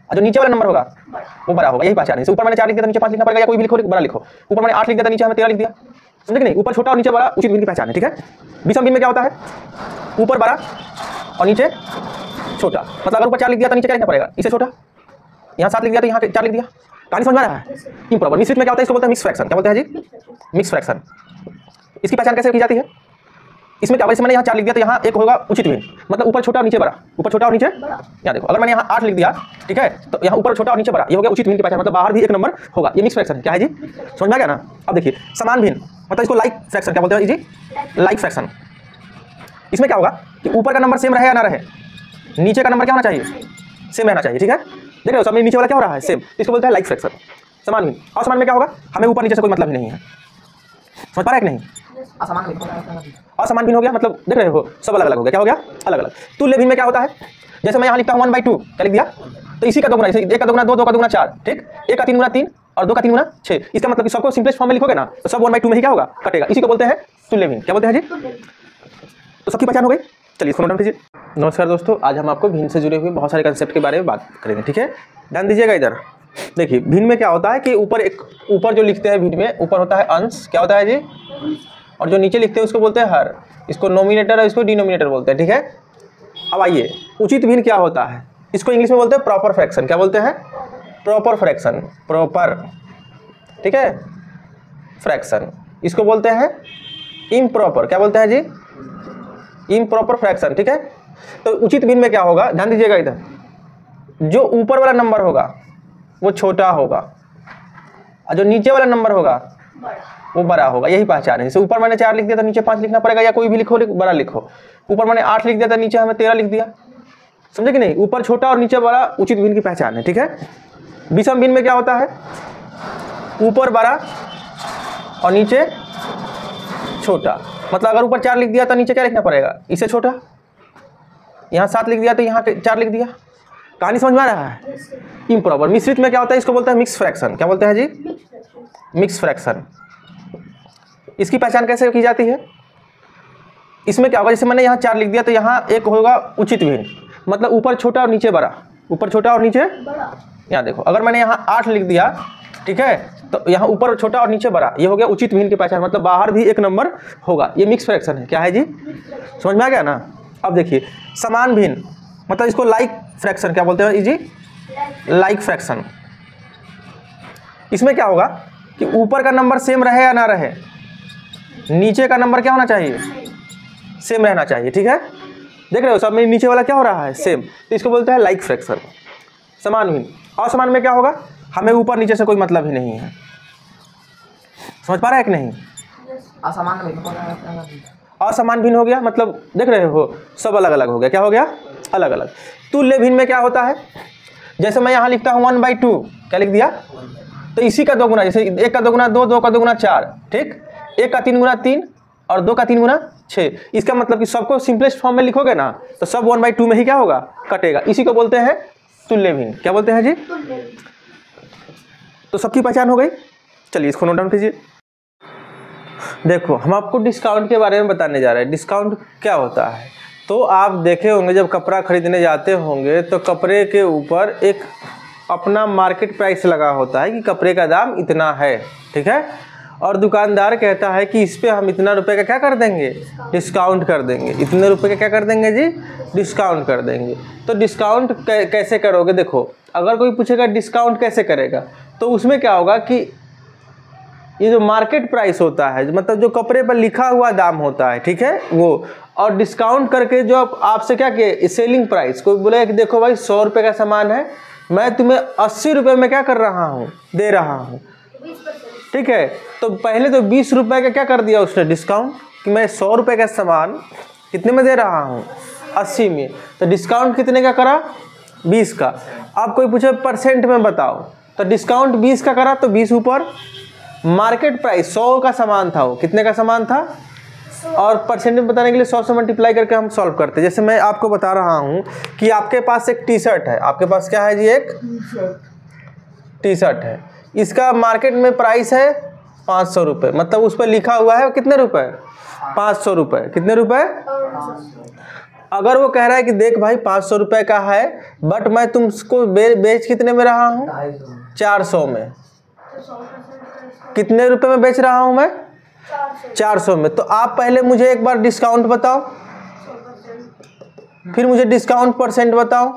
और जो नीचे वाला नंबर होगा वो बड़ा होगा, यही पहचान है। ऊपर मैंने 4 लिख दिया, नीचे 5 लिखना पड़ेगा, या कोई भी लिखो बड़ा लिखो, ऊपर मैंने 8 लिख दिया, नीचे हमें 13 लिख दिया, समझे कि नहीं, ऊपर छोटा और नीचे बड़ा, उचित भिन्न की पहचान है, ठीक है। विषम भिन्न में क्या होता है, ऊपर बड़ा और नीचे छोटा, मतलब अगर ऊपर 4 लिख दिया तो नीचे क्या लिखना पड़ेगा, इससे छोटा, यहाँ 7 लिख दिया तो यहाँ 4 लिख दिया, कहानी समझ में आ रहा है। इम्प्रॉपर मिश्रित में क्या होता है, इसको बोलते हैं मिक्स फ्रैक्शन, क्या बोलते हैं जी, मिक्स फ्रैक्शन। इसकी पहचान कैसे की जाती है, इसमें क्या, वैसे मैंने यहाँ 4 लिख दिया तो यहाँ एक होगा उचित भिन्न, मतलब ऊपर छोटा और नीचे बड़ा, ऊपर छोटा और नीचे, यहाँ देखो अगर मैंने यहाँ 8 लिख दिया, ठीक है, तो यहाँ ऊपर छोटा और नीचे बड़ा, ये हो गया उचित भिन्न की पहचान, मतलब बाहर भी एक नंबर होगा, ये मिक्स फ्रैक्शन है, क्या है जी, समझ में आ गया ना। अब देखिए समान भिन्न, मतलब इसको लाइक फ्रैक्शन क्या बोलते हैं जी, लाइक फ्रैक्शन। इसमें क्या होगा कि ऊपर का नंबर सेम रहे या ना रहे, नीचे का नंबर क्या होना चाहिए, सेम रहना चाहिए, ठीक है। देख रहे हो सब में नीचे वाला क्या हो रहा है, सेम, इसको बोलते हैं लाइक फ्रैक्शन, समान भिन्न। असमान में क्या होगा, हमें ऊपर नीचे से कोई मतलब ही नहीं है, समझ पा रहा है कि नहीं, असमान भिन्न हो गया, मतलब देख रहे हो सब अलग अलग हो गया, क्या हो गया, अलग अलग। तुल्य भिन्न में क्या होता है, जैसे मैं यहाँ लिखता हूँ 1/2, क्या लिख दिया, तो इसी का दोगुना, जैसे 1 का दोगुना 2, 2 का दोगुना 4, ठीक, 1 का 3 गुना 3 और 2 का 3 गुना 6, इसका मतलब कि सबको सिंपलेस्ट फॉर्म में लिखोगे ना तो सब 1/2 में ही क्या होगा, कटेगा, इसी को बोलते हैं तुल्य भिन्न, क्या बोलते हैं जी। तो सबकी पहचान हो गई, चलिए इसको नोट डाउन कीजिए। नमस्कार दोस्तों, आज हम आपको भिन्न से जुड़े हुए बहुत सारे कंसेप्ट के बारे में बात करेंगे, ठीक है। ध्यान दीजिएगा इधर, देखिए भिन्न में क्या होता है कि ऊपर जो लिखते हैं भिन्न में, ऊपर होता है अंश, क्या होता है जी, और जो नीचे लिखते हैं उसको बोलते हैं हर, इसको नोमिनेटर और इसको डिनोमिनेटर बोलते हैं, ठीक है। अब आइए उचित भिन्न क्या होता है, इसको इंग्लिश में बोलते हैं प्रॉपर फ्रैक्शन, क्या बोलते हैं, प्रॉपर फ्रैक्शन, प्रॉपर, ठीक है, फ्रैक्शन, इसको बोलते हैं इम्प्रॉपर, क्या बोलते हैं जी, इम्प्रॉपर फ्रैक्शन, ठीक है। तो उचित भिन्न में क्या होगा, ध्यान दीजिएगा इधर, जो ऊपर वाला नंबर होगा वो छोटा होगा और जो नीचे वाला नंबर होगा वो बड़ा होगा, यही पहचान है। जैसे ऊपर मैंने 4 लिख दिया तो नीचे 5 लिखना पड़ेगा, या कोई भी लिखो बड़ा लिखो। ऊपर मैंने 8 लिख दिया था नीचे हमें 13 लिख दिया, समझे कि नहीं। ऊपर छोटा और नीचे बड़ा उचित भिन्न की पहचान है, ठीक है। विषम भिन्न में क्या होता है, ऊपर बड़ा और नीचे छोटा। मतलब अगर ऊपर 4 लिख दिया तो नीचे क्या लिखना पड़ेगा, इससे छोटा। यहाँ 7 लिख दिया तो यहाँ 4 लिख दिया। कहानी समझ में आ रहा है। इम्प्रॉपर। मिश्रित में क्या होता है, इसको बोलते हैं मिक्स फ्रैक्शन। क्या बोलते हैं जी, मिक्स फ्रैक्शन। इसकी पहचान कैसे की जाती है, इसमें क्या होगा, जैसे मैंने यहाँ 4 लिख दिया तो यहाँ एक होगा उचित भिन्न, मतलब ऊपर छोटा और नीचे बड़ा, ऊपर छोटा और नीचे बड़ा। यहाँ देखो, अगर मैंने यहाँ 8 लिख दिया, ठीक है, तो यहाँ ऊपर छोटा और नीचे बड़ा, ये हो गया उचित भिन्न की पहचान, मतलब बाहर भी एक नंबर होगा। ये मिक्स फ्रैक्शन है। क्या है जी, समझ में आ गया ना। अब देखिए समान भिन्न, मतलब इसको लाइक फ्रैक्शन क्या बोलते हैं जी, लाइक फ्रैक्शन। इसमें क्या होगा कि ऊपर का नंबर सेम रहे या ना रहे, नीचे का नंबर क्या होना चाहिए, सेम रहना चाहिए, ठीक है। देख रहे हो सब में नीचे वाला क्या हो रहा है, सेम, तो इसको बोलते हैं लाइक फ्रैक्शन, समान भिन्न। असमान में क्या होगा, हमें ऊपर नीचे से कोई मतलब ही नहीं है। समझ पा रहा है कि नहीं। असमान भिन्न हो गया, मतलब देख रहे हो सब अलग अलग हो गया। क्या हो गया, अलग अलग। तुल्य भिन्न में क्या होता है, जैसे मैं यहाँ लिखता हूँ 1/2, क्या लिख दिया, तो इसी का 2 गुना, जैसे 1 का 2 गुना 2, 2 का 2 गुना 4, ठीक, 1 का 3 गुना 3 और 2 का 3 गुना 6। इसका मतलब कि सबको सिंपलेस्ट फॉर्म में लिखोगे ना तो सब 1/2 में ही क्या होगा, कटेगा। इसी को बोलते हैं तुल्य भिन्न। क्या बोलते हैं जी, तो सबकी पहचान हो गई। चलिए इसको नोट डाउन कीजिए। देखो हम आपको डिस्काउंट के बारे में बताने जा रहे हैं। डिस्काउंट क्या होता है, तो आप देखे होंगे जब कपड़ा खरीदने जाते होंगे तो कपड़े के ऊपर एक अपना मार्केट प्राइस लगा होता है कि कपड़े का दाम इतना है, ठीक है, और दुकानदार कहता है कि इस पे हम इतना रुपए का क्या कर देंगे, डिस्काउंट कर देंगे, इतने रुपए का क्या कर देंगे जी, डिस्काउंट कर देंगे। तो डिस्काउंट कैसे करोगे, देखो अगर कोई पूछेगा डिस्काउंट कैसे करेगा, तो उसमें क्या होगा कि ये जो मार्केट प्राइस होता है, मतलब जो कपड़े पर लिखा हुआ दाम होता है, ठीक है, वो, और डिस्काउंट करके जो आपसे क्या किए, सेलिंग प्राइस। कोई बोले कि देखो भाई 100 रुपये का सामान है, मैं तुम्हें 80 रुपये में क्या कर रहा हूँ, दे रहा हूँ, ठीक है। तो पहले तो 20 रुपये का क्या कर दिया उसने डिस्काउंट, कि मैं 100 रुपये का सामान कितने में दे रहा हूँ, 80 में। तो डिस्काउंट कितने का करा, 20 का। अब कोई पूछे परसेंट में बताओ, तो डिस्काउंट 20 का करा तो 20 ऊपर, मार्केट प्राइस 100 का सामान था, वो कितने का सामान था, और परसेंट में बताने के लिए 100 से मल्टीप्लाई करके हम सॉल्व करते हैं। जैसे मैं आपको बता रहा हूँ कि आपके पास एक टी शर्ट है, आपके पास क्या है जी, एक टी शर्ट है, इसका मार्केट में प्राइस है 500 रुपये, मतलब उस पर लिखा हुआ है कितने रुपए, 500 रुपये। कितने रुपए, अगर वो कह रहा है कि देख भाई 500 रुपये का है, बट मैं तुमको बेच कितने में रहा हूँ, 400 में, कितने रुपए में बेच रहा हूँ मैं, 400 में। तो आप पहले मुझे एक बार डिस्काउंट बताओ, फिर मुझे डिस्काउंट परसेंट बताओ।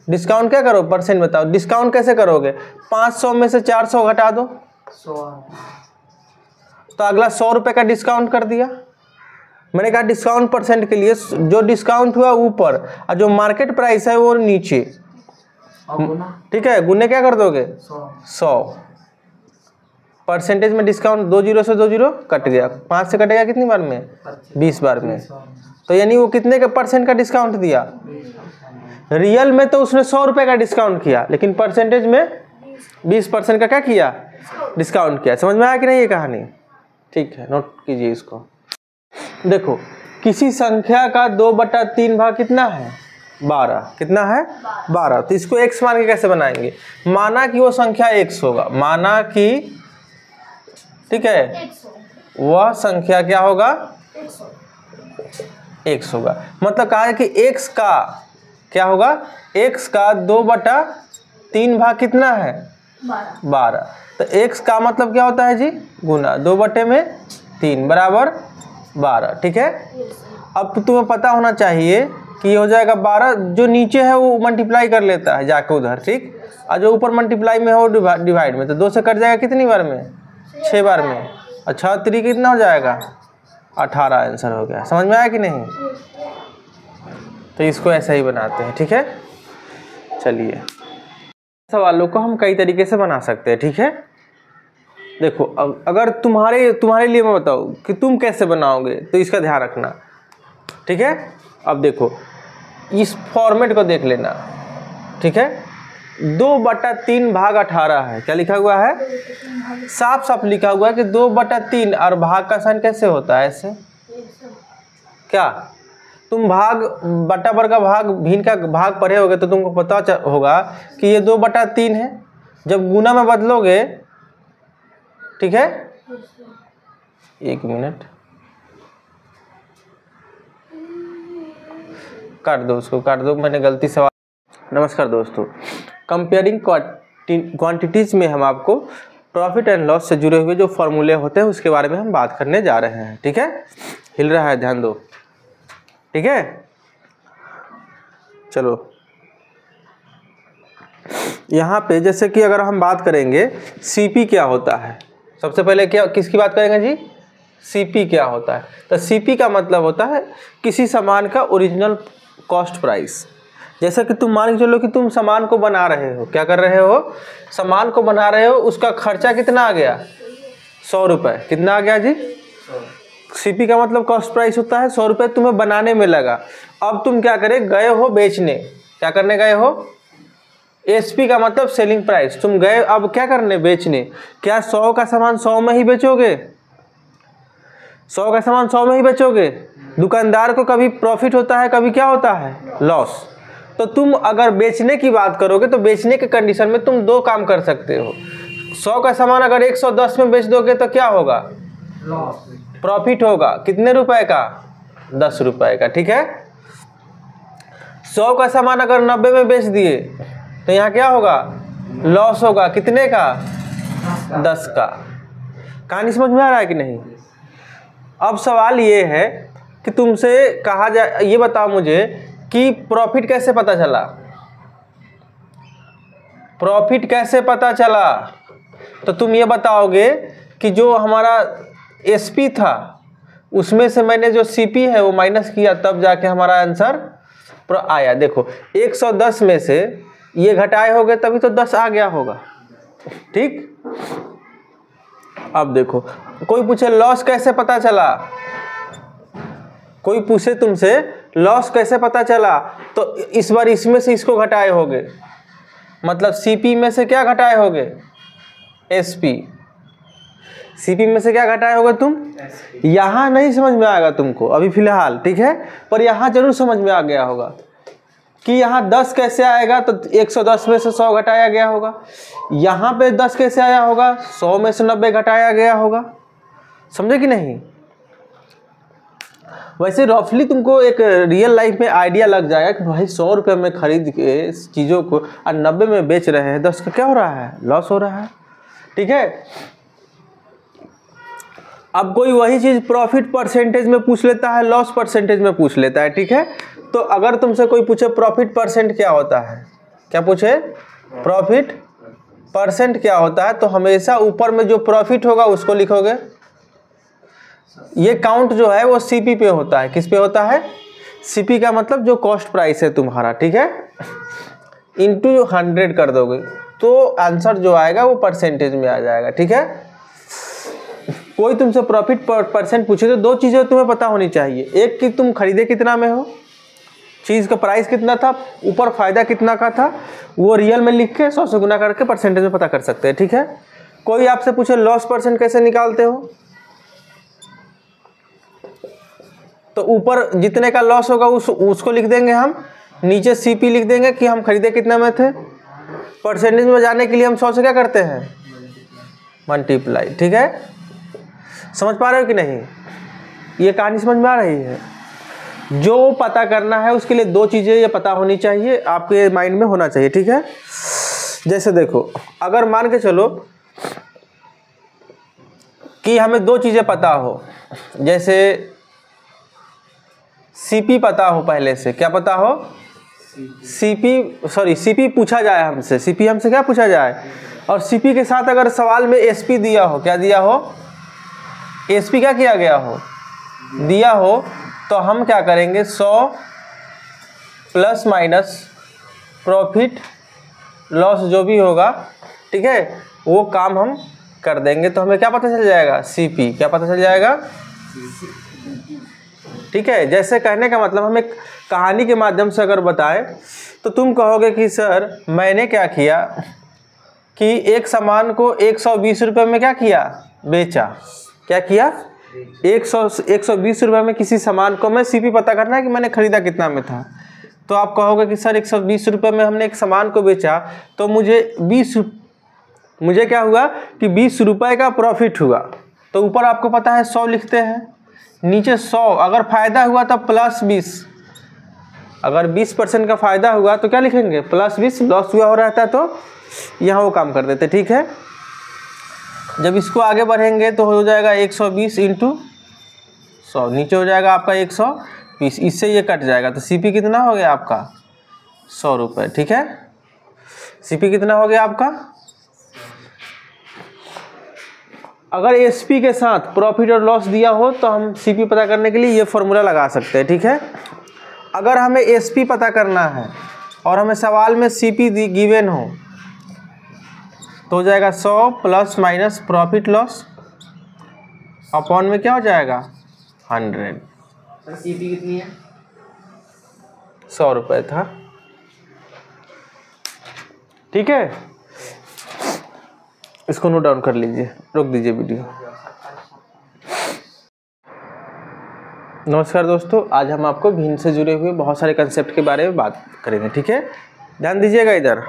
डिस्काउंट क्या करो, परसेंट बताओ। डिस्काउंट कैसे करोगे, 500 में से 400 घटा दो, 100, तो अगला 100 रुपये का डिस्काउंट कर दिया। मैंने कहा डिस्काउंट परसेंट के लिए जो डिस्काउंट हुआ ऊपर और जो मार्केट प्राइस है वो नीचे, ठीक है, गुने क्या कर दोगे, 100। परसेंटेज में डिस्काउंट 2 जीरो से 2 जीरो कट गया, 5 से कटेगा कितनी बार में, 20 बार में। तो यानी वो कितने का परसेंट का डिस्काउंट दिया, रियल में तो उसने 100 रुपये का डिस्काउंट किया, लेकिन परसेंटेज में 20% का क्या किया, डिस्काउंट किया। समझ में आया कि नहीं ये कहानी, ठीक है, नोट कीजिए इसको। देखो किसी संख्या का 2/3 भाग कितना है, 12, कितना है, 12। तो इसको x मान के कैसे बनाएंगे, माना कि वो संख्या x होगा, माना कि, ठीक है, वह संख्या क्या होगा, x होगा। मतलब कहा है कि x का क्या होगा, x का 2/3 भाग कितना है, 12। तो x का मतलब क्या होता है जी, गुना 2/3 बराबर 12, ठीक है। अब तुम्हें पता होना चाहिए कि ये हो जाएगा 12, जो नीचे है वो मल्टीप्लाई कर लेता है जाके उधर, ठीक, और जो ऊपर मल्टीप्लाई में है वो डिवाइड में, तो 2 से कट जाएगा कितनी बार में, 6 बार में। अच्छा 3 कितना हो जाएगा, 18 आंसर हो गया। समझ में आया कि नहीं, तो इसको ऐसा ही बनाते हैं, ठीक है। चलिए सवालों को हम कई तरीके से बना सकते हैं, ठीक है। देखो अगर तुम्हारे लिए मैं बताऊँ कि तुम कैसे बनाओगे तो इसका ध्यान रखना, ठीक है। अब देखो इस फॉर्मेट को देख लेना, ठीक है। 2/3 भाग 18 है, क्या लिखा हुआ है, साफ साफ लिखा हुआ है कि 2/3, और भाग का साइन कैसे होता है, ऐसे। क्या तुम भाग बटा बर का भाग भिन्न का भाग पढ़े होगे तो तुमको पता होगा कि ये 2/3 है। जब गुना में बदलोगे, ठीक है, 1 मिनट, काट दो उसको, काट दो, मैंने गलती से। नमस्कार दोस्तों, कंपेयरिंग क्वांटिटीज में हम आपको प्रॉफिट एंड लॉस से जुड़े हुए जो फॉर्मूले होते हैं उसके बारे में हम बात करने जा रहे हैं, ठीक है। हिल रहा है, ध्यान दो, ठीक है। चलो यहाँ पे जैसे कि अगर हम बात करेंगे सीपी क्या होता है, सबसे पहले क्या किसकी बात करेंगे जी, सीपी क्या होता है। तो सीपी का मतलब होता है किसी सामान का ओरिजिनल कॉस्ट प्राइस। जैसे कि तुम मान के चलो कि तुम सामान को बना रहे हो, क्या कर रहे हो, सामान को बना रहे हो, उसका खर्चा कितना आ गया, 100 रुपये। कितना आ गया जी, सीपी का मतलब कॉस्ट प्राइस होता है, 100 रुपये तुम्हें बनाने में लगा। अब तुम क्या करे, गए हो बेचने, क्या करने गए हो, एसपी का मतलब सेलिंग प्राइस, तुम गए अब क्या करने, बेचने। क्या 100 का सामान 100 में ही बेचोगे, 100 का सामान 100 में ही बेचोगे। दुकानदार को कभी प्रॉफिट होता है, कभी क्या होता है, लॉस। तो तुम अगर बेचने की बात करोगे तो बेचने के कंडीशन में तुम दो काम कर सकते हो। 100 का सामान अगर 110 में बेच दोगे तो क्या होगा, प्रॉफिट होगा, कितने रुपए का, 10 रुपए का, ठीक है। 100 का सामान अगर 90 में बेच दिए तो यहाँ क्या होगा, लॉस होगा, कितने का, 10 का। कहानी समझ में आ रहा है कि नहीं। अब सवाल ये है कि तुमसे कहा जाए, ये बताओ मुझे कि प्रॉफिट कैसे पता चला, प्रॉफिट कैसे पता चला। तो तुम ये बताओगे कि जो हमारा एसपी था उसमें से मैंने जो सीपी है वो माइनस किया, तब जाके हमारा आंसर आया। देखो 110 में से ये घटाए होगे तभी तो 10 आ गया होगा, ठीक। अब देखो कोई पूछे लॉस कैसे पता चला, कोई पूछे तुमसे लॉस कैसे पता चला, तो इस बार इसमें से इसको घटाए होगे, मतलब सीपी में से क्या घटाए होगे, एसपी। सीपी में से क्या घटाए होगे तुम, यहाँ नहीं समझ में आएगा तुमको अभी फिलहाल, ठीक है, पर यहाँ जरूर समझ में आ गया होगा कि यहाँ 10 कैसे आएगा, तो 110 में से 100 घटाया गया होगा। यहाँ पे 10 कैसे आया होगा, 100 में से 90 घटाया गया होगा, समझे कि नहीं। वैसे रफली तुमको एक रियल लाइफ में आइडिया लग जाएगा कि भाई 100 रुपये में खरीद के इस चीज़ों को और 90 में बेच रहे हैं, 10 का क्या हो रहा है, लॉस हो रहा है, ठीक है। अब कोई वही चीज़ प्रॉफिट परसेंटेज में पूछ लेता है, लॉस परसेंटेज में पूछ लेता है, ठीक है। तो अगर तुमसे कोई पूछे प्रॉफिट परसेंट क्या होता है, क्या पूछे, प्रॉफिट परसेंट क्या होता है, तो हमेशा ऊपर में जो प्रॉफिट होगा उसको लिखोगे। ये काउंट जो है वो सीपी पे होता है, किस पे होता है, सीपी का मतलब जो कॉस्ट प्राइस है तुम्हारा, ठीक है, इंटू 100 कर दोगे तो आंसर जो आएगा वो परसेंटेज में आ जाएगा, ठीक है। कोई तुमसे प्रॉफिट परसेंट पूछे तो दो चीज़ें तुम्हें पता होनी चाहिए, एक कि तुम खरीदे कितना में हो, चीज़ का प्राइस कितना था, ऊपर फायदा कितना का था, वो रियल में लिख के 100 से गुना करके परसेंटेज में पता कर सकते हैं, ठीक है। कोई आपसे पूछे लॉस परसेंट कैसे निकालते हो, तो ऊपर जितने का लॉस होगा उसको लिख देंगे हम, नीचे सीपी लिख देंगे कि हम खरीदे कितना में थे। परसेंटेज में जाने के लिए हम 100 से क्या करते हैं, मल्टीप्लाई, ठीक है। समझ पा रहे हो कि नहीं, ये कहानी समझ में आ रही है। जो पता करना है उसके लिए दो चीज़ें ये पता होनी चाहिए, आपके माइंड में होना चाहिए, ठीक है। जैसे देखो अगर मान के चलो कि हमें दो चीज़ें पता हो, जैसे सीपी पता हो पहले से, क्या पता हो, सीपी पूछा जाए हमसे, सीपी हमसे क्या पूछा जाए, और सीपी के साथ अगर सवाल में एसपी दिया हो, क्या दिया हो, एसपी क्या किया गया हो, दिया हो, तो हम क्या करेंगे 100 प्लस माइनस प्रॉफिट लॉस जो भी होगा, ठीक है, वो काम हम कर देंगे तो हमें क्या पता चल जाएगा, CP। क्या पता चल जाएगा, ठीक है। जैसे कहने का मतलब हम एक कहानी के माध्यम से अगर बताएं तो तुम कहोगे कि सर मैंने क्या किया कि एक सामान को 120 रुपये में क्या किया, बेचा। क्या किया, 120 रुपये में किसी सामान को मैं CP पता करना है कि मैंने खरीदा कितना में था। तो आप कहोगे कि सर 120 रुपये में हमने एक सामान को बेचा तो मुझे क्या हुआ कि 20 रुपये का प्रॉफिट हुआ। तो ऊपर आपको पता है 100 लिखते हैं, नीचे 100। अगर फ़ायदा हुआ तो +20, अगर 20% का फ़ायदा हुआ तो क्या लिखेंगे, +20। लॉस हुआ हो रहता तो यहाँ वो काम कर देते, ठीक है। जब इसको आगे बढ़ेंगे तो हो जाएगा 120 × 100, नीचे हो जाएगा आपका 120, इससे ये कट जाएगा तो CP कितना हो गया आपका, 100 रुपये, ठीक है। CP कितना हो गया आपका। अगर SP के साथ प्रॉफिट और लॉस दिया हो तो हम CP पता करने के लिए ये फॉर्मूला लगा सकते हैं, ठीक है। अगर हमें SP पता करना है और हमें सवाल में CP गिवन हो तो हो जाएगा 100 ± प्रॉफिट लॉस अपॉन में क्या हो जाएगा 100। CP कितनी है, 100 रुपये था, ठीक है। इसको नोट डाउन कर लीजिए, रोक दीजिए वीडियो। नमस्कार दोस्तों, आज हम आपको भिन्न से जुड़े हुए बहुत सारे कंसेप्ट के बारे में बात करेंगे, ठीक है। ध्यान दीजिएगा इधर।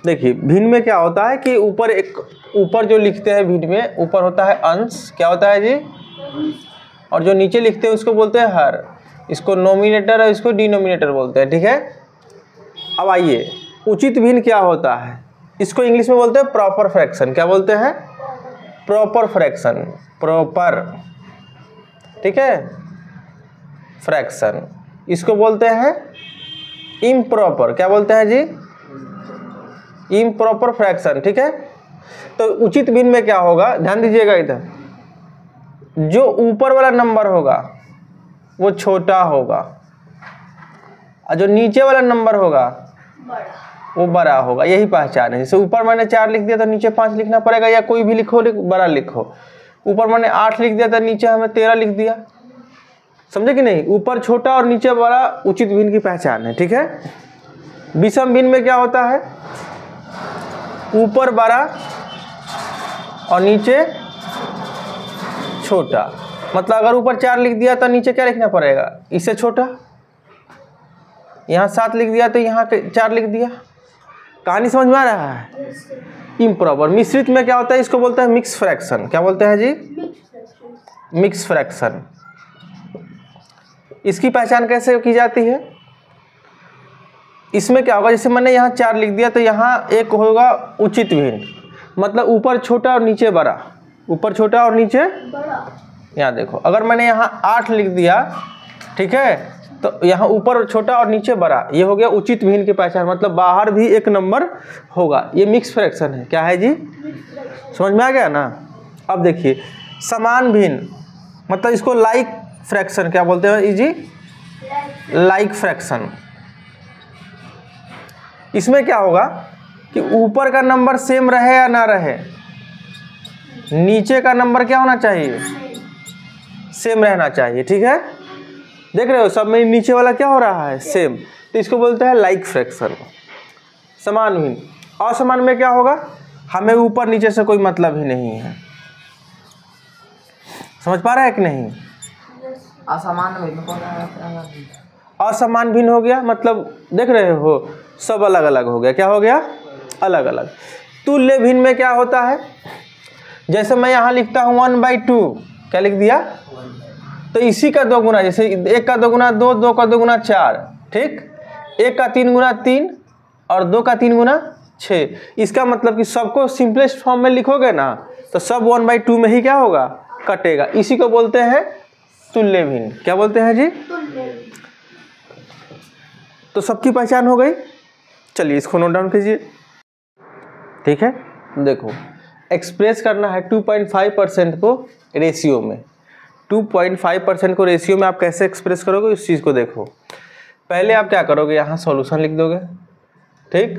देखिए भिन्न में क्या होता है कि ऊपर जो लिखते हैं भिन्न में, ऊपर होता है अंश, क्या होता है जी, और जो नीचे लिखते हैं उसको बोलते हैं हर। इसको नोमिनेटर और इसको डिनोमिनेटर बोलते हैं, ठीक है। अब आइए उचित भिन्न क्या होता है, इसको इंग्लिश में बोलते हैं प्रॉपर फ्रैक्शन। क्या बोलते हैं, प्रॉपर फ्रैक्शन, प्रॉपर, ठीक है, फ्रैक्शन। इसको बोलते हैं इम्प्रॉपर, क्या बोलते हैं जी, इम्प्रॉपर फ्रैक्शन, ठीक है। तो उचित भिन्न में क्या होगा, ध्यान दीजिएगा इधर, जो ऊपर वाला नंबर होगा वो छोटा होगा और जो नीचे वाला नंबर होगा वो बड़ा होगा। यही पहचान है। जैसे ऊपर मैंने 4 लिख दिया तो नीचे 5 लिखना पड़ेगा, या कोई भी लिखो बड़ा लिखो। ऊपर मैंने 8 लिख दिया तो नीचे हमें 13 लिख दिया, समझे कि नहीं। ऊपर छोटा और नीचे बड़ा उचित भिन्न की पहचान है, ठीक है। विषम भिन्न में क्या होता है, ऊपर बड़ा और नीचे छोटा। मतलब अगर ऊपर 4 लिख दिया तो नीचे क्या लिखना पड़ेगा, इससे छोटा। यहाँ 7 लिख दिया तो यहाँ 4 लिख दिया। कहानी समझ में आ रहा है। इम्प्रॉपर। मिश्रित में क्या होता है, इसको बोलते हैं मिक्स फ्रैक्शन। क्या बोलते हैं जी, मिक्स फ्रैक्शन। इसकी पहचान कैसे की जाती है, इसमें क्या होगा, जैसे मैंने यहाँ 4 लिख दिया तो यहाँ एक होगा उचित भिन्न, मतलब ऊपर छोटा और नीचे बड़ा, ऊपर छोटा और नीचे बड़ा। यहाँ देखो, अगर मैंने यहाँ 8 लिख दिया, ठीक है, तो यहाँ ऊपर छोटा और नीचे बड़ा, ये हो गया उचित भिन्न की पहचान, मतलब बाहर भी एक नंबर होगा। ये मिक्स फ्रैक्शन है। क्या है जी, समझ में आ गया ना। अब देखिए समान भिन्न, मतलब इसको लाइक फ्रैक्शन क्या बोलते हैं जी, लाइक फ्रैक्शन। इसमें क्या होगा कि ऊपर का नंबर सेम रहे या ना रहे, नीचे का नंबर क्या होना चाहिए, सेम रहना चाहिए, ठीक है। देख रहे हो सब में नीचे वाला क्या हो रहा है, सेम। तो इसको बोलते हैं लाइक फ्रैक्शन, समान भिन्न। असमान में क्या होगा, हमें ऊपर नीचे से कोई मतलब ही नहीं है। समझ पा रहे हैं कि नहीं। असमान भिन्न हो गया, मतलब देख रहे हो सब अलग अलग हो गया। क्या हो गया, अलग अलग। तुल्य भिन्न में क्या होता है, जैसे मैं यहाँ लिखता हूँ 1/2, क्या लिख दिया, तो इसी का 2 गुना, जैसे 1 का 2 गुना 2, 2 का 2 गुना 4, ठीक। 1 का 3 गुना 3 और 2 का 3 गुना 6। इसका मतलब कि सबको सिंपलेस्ट फॉर्म में लिखोगे ना तो सब 1/2 में ही क्या होगा, कटेगा। इसी को बोलते हैं तुल्य भिन्न। क्या बोलते हैं जी, तो सबकी पहचान हो गई। चलिए इसको नोट डाउन कीजिए, ठीक है। देखो एक्सप्रेस करना है 2.5% को रेशियो में। 2.5% को रेशियो में आप कैसे एक्सप्रेस करोगे इस चीज़ को देखो। पहले आप क्या करोगे, यहाँ सॉल्यूशन लिख दोगे, ठीक।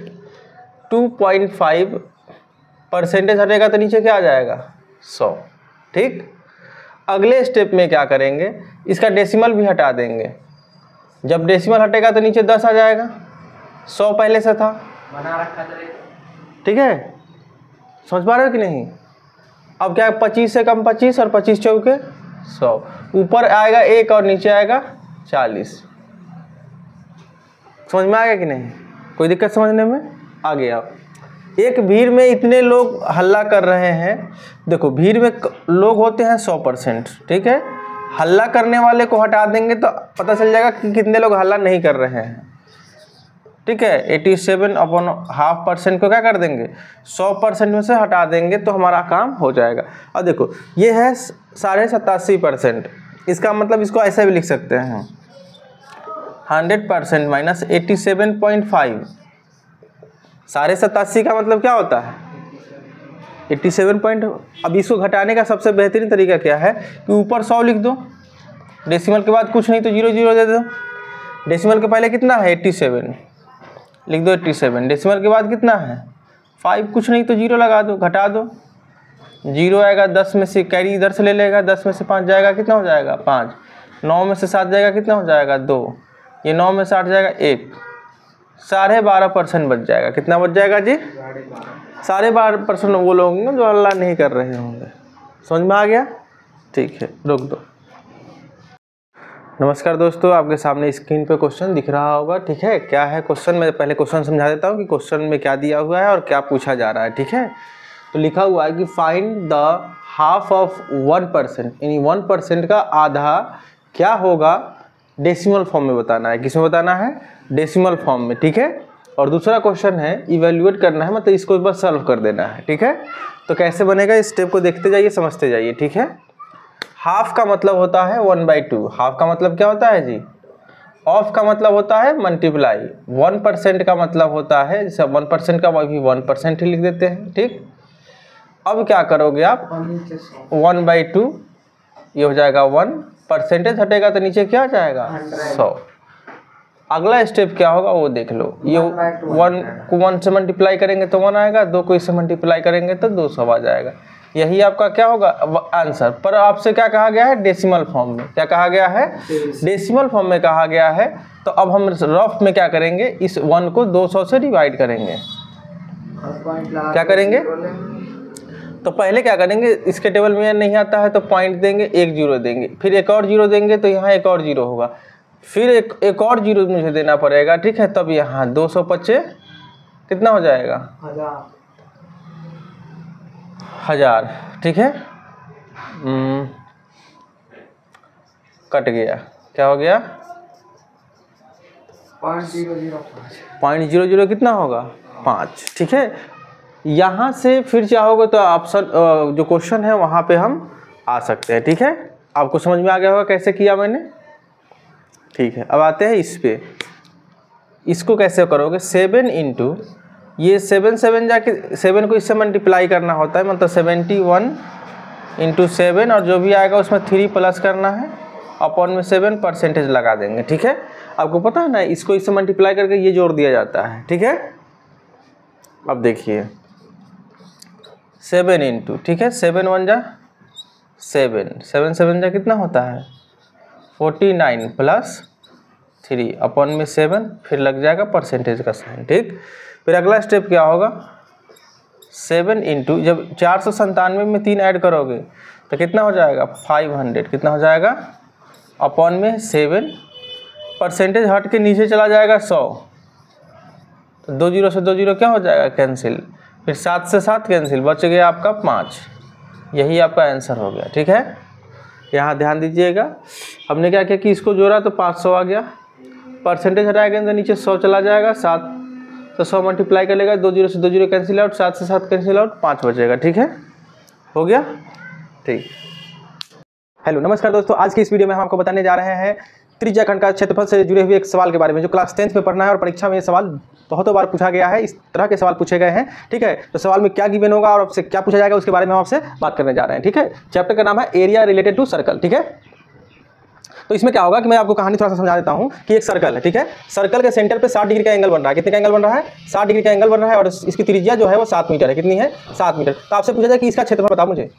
परसेंटेज हटेगा तो नीचे क्या आ जाएगा 100। ठीक, अगले स्टेप में क्या करेंगे, इसका डेसिमल भी हटा देंगे। जब डेसिमल हटेगा तो नीचे 10 आ जाएगा, 100 पहले से था, बना रखा था। ठीक है, समझ पा रहे हो कि नहीं। अब क्या है, 25 से कम 25 और 25 चौके 100, ऊपर आएगा 1 और नीचे आएगा 40। समझ में आ गया कि नहीं, कोई दिक्कत समझने में आ गया। एक भीड़ में इतने लोग हल्ला कर रहे हैं, देखो भीड़ में लोग होते हैं 100%, ठीक है, हल्ला करने वाले को हटा देंगे तो पता चल जाएगा कि कितने लोग हल्ला नहीं कर रहे हैं। ठीक है, 87/½ को क्या कर देंगे, 100% में से हटा देंगे तो हमारा काम हो जाएगा। अब देखो ये है 87.5%, इसका मतलब इसको ऐसे भी लिख सकते हैं 100% माइनस 87.5। 87.5 का मतलब क्या होता है 87 अब इसको घटाने का सबसे बेहतरीन तरीका क्या है कि ऊपर 100 लिख दो, डेसिमल के बाद कुछ नहीं तो 0 0 दे दो। डेसिमल के पहले कितना है 87, लिख दो 87। डेसिमल के बाद कितना है 5, कुछ नहीं तो 0 लगा दो, घटा दो, 0 आएगा, 10 में से कैरी इधर से ले लेगा, 10 में से 5 जाएगा, कितना हो जाएगा 5, 9 में से 7 जाएगा, कितना हो जाएगा 2, ये 9 में से 8 जाएगा 1, 12.5% बच जाएगा। कितना बच जाएगा जी 12.5% वो लोग होंगे जो हल्ला नहीं कर रहे होंगे। समझ में आ गया, ठीक है, रोक दो। नमस्कार दोस्तों, आपके सामने स्क्रीन पे क्वेश्चन दिख रहा होगा, ठीक है। क्या है क्वेश्चन, मैं पहले क्वेश्चन समझा देता हूँ कि क्वेश्चन में क्या दिया हुआ है और क्या पूछा जा रहा है, ठीक है। तो लिखा हुआ है कि फाइंड द हाफ ऑफ 1%, यानी 1% का आधा क्या होगा, डेसिमल फॉर्म में बताना है। किसमें बताना है, डेसिमल फॉर्म में, ठीक है। और दूसरा क्वेश्चन है इवेल्युएट करना है, मतलब इसको बस सॉल्व कर देना है, ठीक है। तो कैसे बनेगा, इस स्टेप को देखते जाइए, समझते जाइए, ठीक है। हाफ का मतलब होता है 1/2, हाफ का मतलब क्या होता है जी, ऑफ का मतलब होता है मल्टीप्लाई, 1% का मतलब होता है, जैसे 1% का वही 1% ही लिख देते हैं, ठीक। अब क्या करोगे आप 1/2, ये हो जाएगा 1, परसेंटेज हटेगा तो नीचे क्या आ जाएगा 100। अगला स्टेप क्या होगा वो देख लो, ये 1 को 1 से मल्टीप्लाई करेंगे तो 1 आएगा, 2 को इससे मल्टीप्लाई करेंगे तो 200 आ जाएगा। यही आपका क्या होगा आंसर। पर आपसे क्या कहा गया है, डेसिमल फॉर्म में। क्या कहा गया है, डेसिमल फॉर्म में कहा गया है। तो अब हम रफ में क्या करेंगे, इस 1 को 200 से डिवाइड करेंगे। क्या करेंगे, तो पहले क्या करेंगे, इसके टेबल में नहीं आता है तो पॉइंट देंगे, 1 0 देंगे, फिर एक और 0 देंगे तो यहाँ एक और 0 होगा, फिर एक और 0 मुझे देना पड़ेगा, ठीक है। तब यहाँ 225 कितना हो जाएगा 1000, ठीक है। कट गया, क्या हो गया 0.005 कितना होगा 5, ठीक है। यहाँ से फिर चाहोगे तो ऑप्शन जो क्वेश्चन है वहाँ पे हम आ सकते हैं, ठीक है। आपको समझ में आ गया होगा कैसे किया मैंने, ठीक है। अब आते हैं इस पे, इसको कैसे करोगे, 7 इंटू ये 7 7 जाके 7 को इससे मल्टीप्लाई करना होता है, मतलब 71 इंटू 7 और जो भी आएगा उसमें 3 प्लस करना है, अपॉन में 7 परसेंटेज लगा देंगे, ठीक है। आपको पता है ना, इसको इससे मल्टीप्लाई करके ये जोड़ दिया जाता है, ठीक है। अब देखिए 7 इंटू, ठीक है, 7 1 जा 7, 7 7 जा कितना होता है 49 प्लस 3 अपॉन में 7, फिर लग जाएगा परसेंटेज का साइन, ठीक। फिर अगला स्टेप क्या होगा, 7 इंटू जब 497 में 3 ऐड करोगे तो कितना हो जाएगा 500, कितना हो जाएगा अपॉन में 7, परसेंटेज हट के नीचे चला जाएगा 100, तो 2 0 से 2 0 क्या हो जाएगा कैंसिल, फिर 7 से 7 कैंसिल, बच गया आपका 5। यही आपका आंसर हो गया, ठीक है। यहाँ ध्यान दीजिएगा, हमने क्या किया कि इसको जोड़ा तो 500 आ गया, परसेंटेज हटाएगा तो नीचे 100 चला जाएगा, 7 तो 100 मल्टीप्लाई कर लेगा, 2 0 से 2 0 कैंसिल आउट, 7 से 7 कैंसिल आउट, 5 बचेगा, ठीक है, हो गया, ठीक। हेलो नमस्कार दोस्तों, आज की इस वीडियो में हम आपको बताने जा रहे हैं त्रिज्या खंड का क्षेत्रफल से जुड़े हुए एक सवाल के बारे में, जो क्लास 10th में पढ़ना है और परीक्षा में ये सवाल बहुतों बार पूछा गया है, इस तरह के सवाल पूछे गए हैं, ठीक है। तो सवाल में क्या गिवन होगा और आपसे क्या पूछा जाएगा उसके बारे में हम आपसे बात करने जा रहे हैं, ठीक है। चैप्टर का नाम है एरिया रिलेटेड टू सर्कल, ठीक है। तो इसमें क्या होगा कि मैं आपको कहानी थोड़ा सा समझा देता हूँ कि एक सर्कल है, ठीक है। सर्कल के सेंटर पे 60 डिग्री का एंगल बन रहा है। कितने का एंगल बन रहा है? 60 डिग्री का एंगल बन रहा है और इसकी त्रिज्या जो है वो 7 मीटर है। कितनी है? 7 मीटर। तो आपसे पूछा जाए कि इसका क्षेत्रफल बताओ मुझे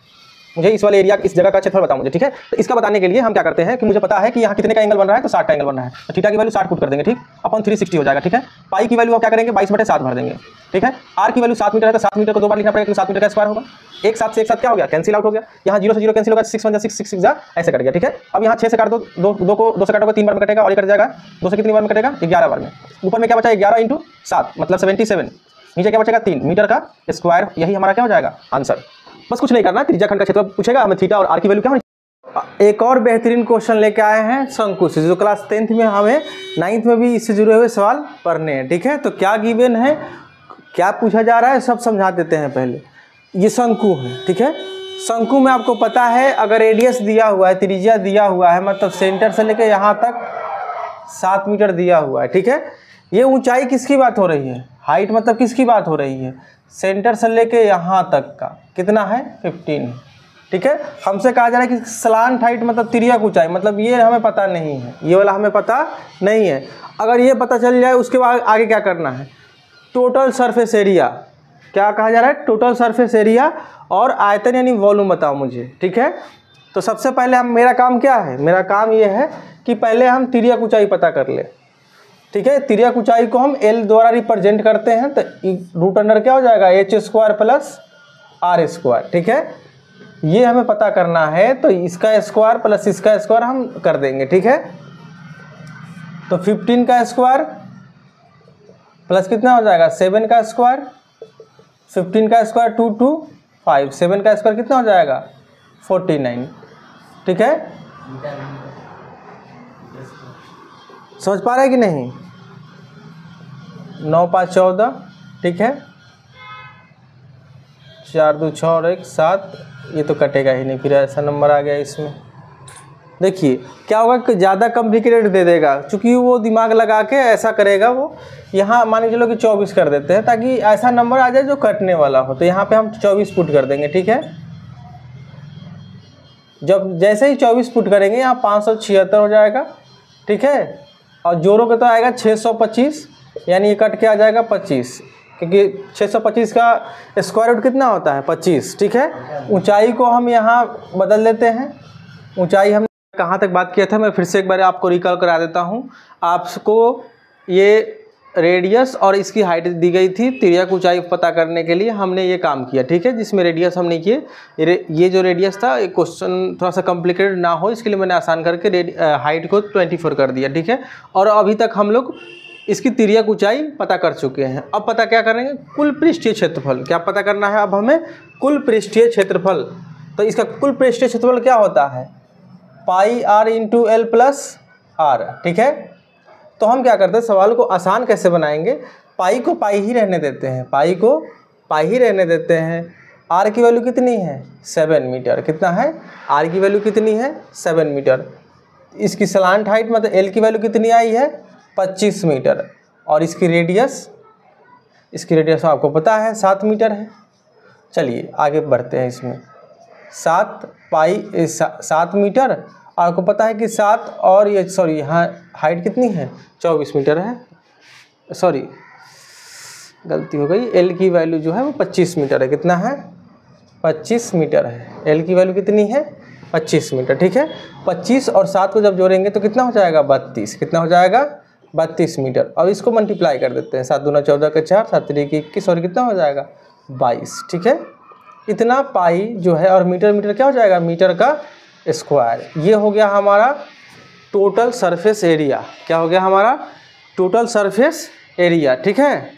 इस वाले एरिया, इस जगह का क्षेत्रफल बताओ मुझे, ठीक है। तो इसका बताने के लिए हम क्या करते हैं कि मुझे पता है कि यहाँ कितने का एंगल बन रहा है, तो 60 का एंगल बन रहा है, तो थीटा की वैल्यू 60 पुट कर देंगे, ठीक, अपन 360 हो जाएगा, ठीक है। पाई की वैल्यू आप क्या करेंगे? 22/7 भर देंगे, ठीक है। आर की वैल्यू 7 मीटर है, तो 7 मीटर को 2 बार लिखना पड़ेगा, क्योंकि 7 मीटर का स्क्वायर होगा। एक साथ से एक साथ क्या हो गया? कैंसिल आउट हो गया। यहाँ 0 से 0 कैंसिल होगा, 6 1 जा 6 6 जा ऐसे कट गया, ठीक है। अब यहाँ 6 से काट दो, 2 से काटोगे 3 बार में कटेगा और ये कट जाएगा 2 से कितनी बार में कटेगा? 11 बार में। ऊपर में क्या बचा? 11 × 7 मतलब 77। नीचे क्या बचेगा? 3 मीटर का स्क्वायर। यही हमारा क्या हो जाएगा? आंसर। बस कुछ नहीं करना, त्रिज्या खंड का क्षेत्रफल पूछेगा हमें, थीटा और आर की वैल्यू क्या होनी। एक और बेहतरीन क्वेश्चन लेके आए हैं शंकु से, जो क्लास 10th में हमें 9th में भी इससे जुड़े हुए सवाल पढ़ने हैं, ठीक है। तो क्या गिवन है, क्या पूछा जा रहा है, सब समझा देते हैं पहले। ये शंकु है, ठीक है। शंकु में आपको पता है अगर रेडियस दिया हुआ है, त्रिज्या दिया हुआ है, मतलब सेंटर से लेकर यहाँ तक 7 मीटर दिया हुआ है, ठीक है। ये ऊंचाई किसकी बात हो रही है? हाइट मतलब किसकी बात हो रही है? सेंटर से लेके यहाँ तक का कितना है? 15, ठीक है। हमसे कहा जा रहा है कि स्लांट हाइट मतलब तिर्यक ऊंचाई, मतलब ये हमें पता नहीं है, ये वाला हमें पता नहीं है। अगर ये पता चल जाए उसके बाद आगे क्या करना है? टोटल सरफेस एरिया, क्या कहा जा रहा है? टोटल सरफेस एरिया और आयतन यानी वॉल्यूम बताओ मुझे, ठीक है। तो सबसे पहले मेरा काम क्या है? मेरा काम ये है कि पहले हम तिर्यक ऊंचाई पता कर ले, ठीक है। तिर्यक ऊंचाई को हम L द्वारा रिप्रेजेंट करते हैं, तो √अंडर क्या हो जाएगा? h² + r², ठीक है। ये हमें पता करना है, तो इसका स्क्वायर प्लस इसका स्क्वायर हम कर देंगे, ठीक है। तो 15 का स्क्वायर प्लस कितना हो जाएगा? 7 का स्क्वायर, 15 का स्क्वायर 2 2 5, 7 का स्क्वायर कितना हो जाएगा? 49, ठीक है। समझ पा रहे हैं कि नहीं? 9 5 14, ठीक है। 4 2 6 और 1 7, ये तो कटेगा ही नहीं, फिर ऐसा नंबर आ गया इसमें। देखिए क्या होगा कि ज़्यादा कॉम्प्लिकेटेड दे देगा, क्योंकि वो दिमाग लगा के ऐसा करेगा। वो यहाँ मान के चलो कि 24 कर देते हैं, ताकि ऐसा नंबर आ जाए जो कटने वाला हो। तो यहाँ पे हम 24 पुट कर देंगे, ठीक है। जब जैसे ही 24 पुट करेंगे यहाँ 576 हो जाएगा, ठीक है। और जोड़ों के तो आएगा 625, यानी ये कट के आ जाएगा 25, क्योंकि 625 का स्क्वायर रूट कितना होता है? 25, ठीक है। ऊंचाई को हम यहाँ बदल देते हैं। ऊंचाई हमने कहाँ तक बात किया था, मैं फिर से एक बार आपको रिकॉल करा देता हूँ। आपको ये रेडियस और इसकी हाइट दी गई थी, तिर्यक ऊंचाई पता करने के लिए हमने ये काम किया, ठीक है। जिसमें रेडियस हमने किए, ये जो रेडियस था, एक क्वेश्चन थोड़ा सा कॉम्प्लिकेटेड ना हो इसके लिए मैंने आसान करके हाइट को 24 कर दिया, ठीक है। और अभी तक हम लोग इसकी तिर्यक ऊंचाई पता कर चुके हैं। अब पता क्या करेंगे? कुल पृष्ठीय क्षेत्रफल। क्या पता करना है अब हमें? कुल पृष्ठीय क्षेत्रफल। तो इसका कुल पृष्ठीय क्षेत्रफल क्या होता है? πr × L + r, ठीक है। तो हम क्या करते हैं, सवाल को आसान कैसे बनाएंगे? पाई को पाई ही रहने देते हैं, पाई को पाई ही रहने देते हैं। r की वैल्यू कितनी है? 7 मीटर। कितना है? r की वैल्यू कितनी है? 7 मीटर। इसकी स्लांट हाइट मतलब L की वैल्यू कितनी आई है? 25 मीटर। और इसकी रेडियस आपको पता है 7 मीटर है। चलिए आगे बढ़ते हैं इसमें। 7 मीटर, आपको पता है कि 7 और ये सॉरी यहाँ हाइट कितनी है? 24 मीटर है, सॉरी गलती हो गई। L की वैल्यू जो है वो 25 मीटर है। कितना है? 25 मीटर है। L की वैल्यू कितनी है? 25 मीटर, ठीक है। 25 और 7 को जब जोड़ेंगे तो कितना हो जाएगा? 32। कितना हो जाएगा? 32 मीटर। अब इसको मल्टीप्लाई कर देते हैं। 7 दूना 14 का 4, 7 3 21 और कितना हो जाएगा? 22, ठीक है। इतना पाई जो है, और मीटर क्या हो जाएगा? मीटर का स्क्वायर। ये हो गया हमारा टोटल सरफेस एरिया। क्या हो गया हमारा? टोटल सरफेस एरिया, ठीक है।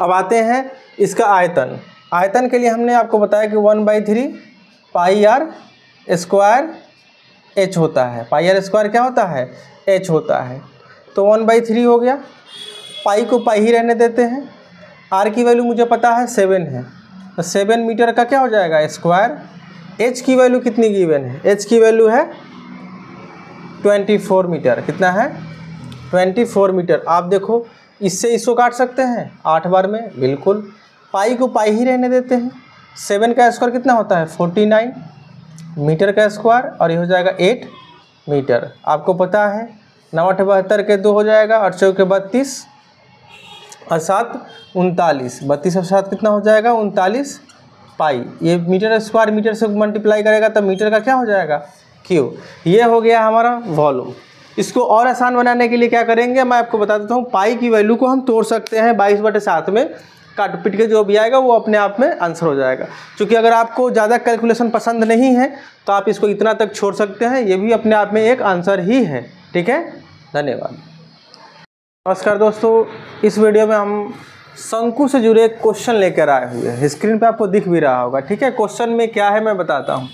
अब आते हैं इसका आयतन। आयतन के लिए हमने आपको बताया कि 1/3 πr² h होता है। πr² क्या होता है? h होता है। तो 1/3 हो गया। पाई को पाई ही रहने देते हैं। r की वैल्यू मुझे पता है 7 है, तो 7 मीटर का क्या हो जाएगा? स्क्वायर। h की वैल्यू कितनी गिवन है? h की वैल्यू है 24 मीटर। कितना है? 24 मीटर। आप देखो इससे इसको काट सकते हैं 8 बार में, बिल्कुल। पाई को पाई ही रहने देते हैं। 7 का स्क्वायर कितना होता है? 49 मीटर का स्क्वायर, और ये हो जाएगा 8। मीटर। आपको पता है 9 8 72 के 2 हो जाएगा, 8 चौके 32 और 7 39, 32 और 7 कितना हो जाएगा 39 पाई। ये मीटर स्क्वायर मीटर से मल्टीप्लाई करेगा तब मीटर का क्या हो जाएगा क्यू। ये हो गया हमारा वॉल्यूम। इसको और आसान बनाने के लिए क्या करेंगे मैं आपको बता देता हूँ। पाई की वैल्यू को हम तोड़ सकते हैं 22/7 में, काट पीट के जो भी आएगा वो अपने आप में आंसर हो जाएगा। क्योंकि अगर आपको ज़्यादा कैलकुलेशन पसंद नहीं है तो आप इसको इतना तक छोड़ सकते हैं, ये भी अपने आप में एक आंसर ही है। ठीक है, धन्यवाद। नमस्कार दोस्तों, इस वीडियो में हम शंकु से जुड़े एक क्वेश्चन लेकर आए हुए हैं। स्क्रीन पे आपको दिख भी रहा होगा। ठीक है, क्वेश्चन में क्या है मैं बताता हूँ।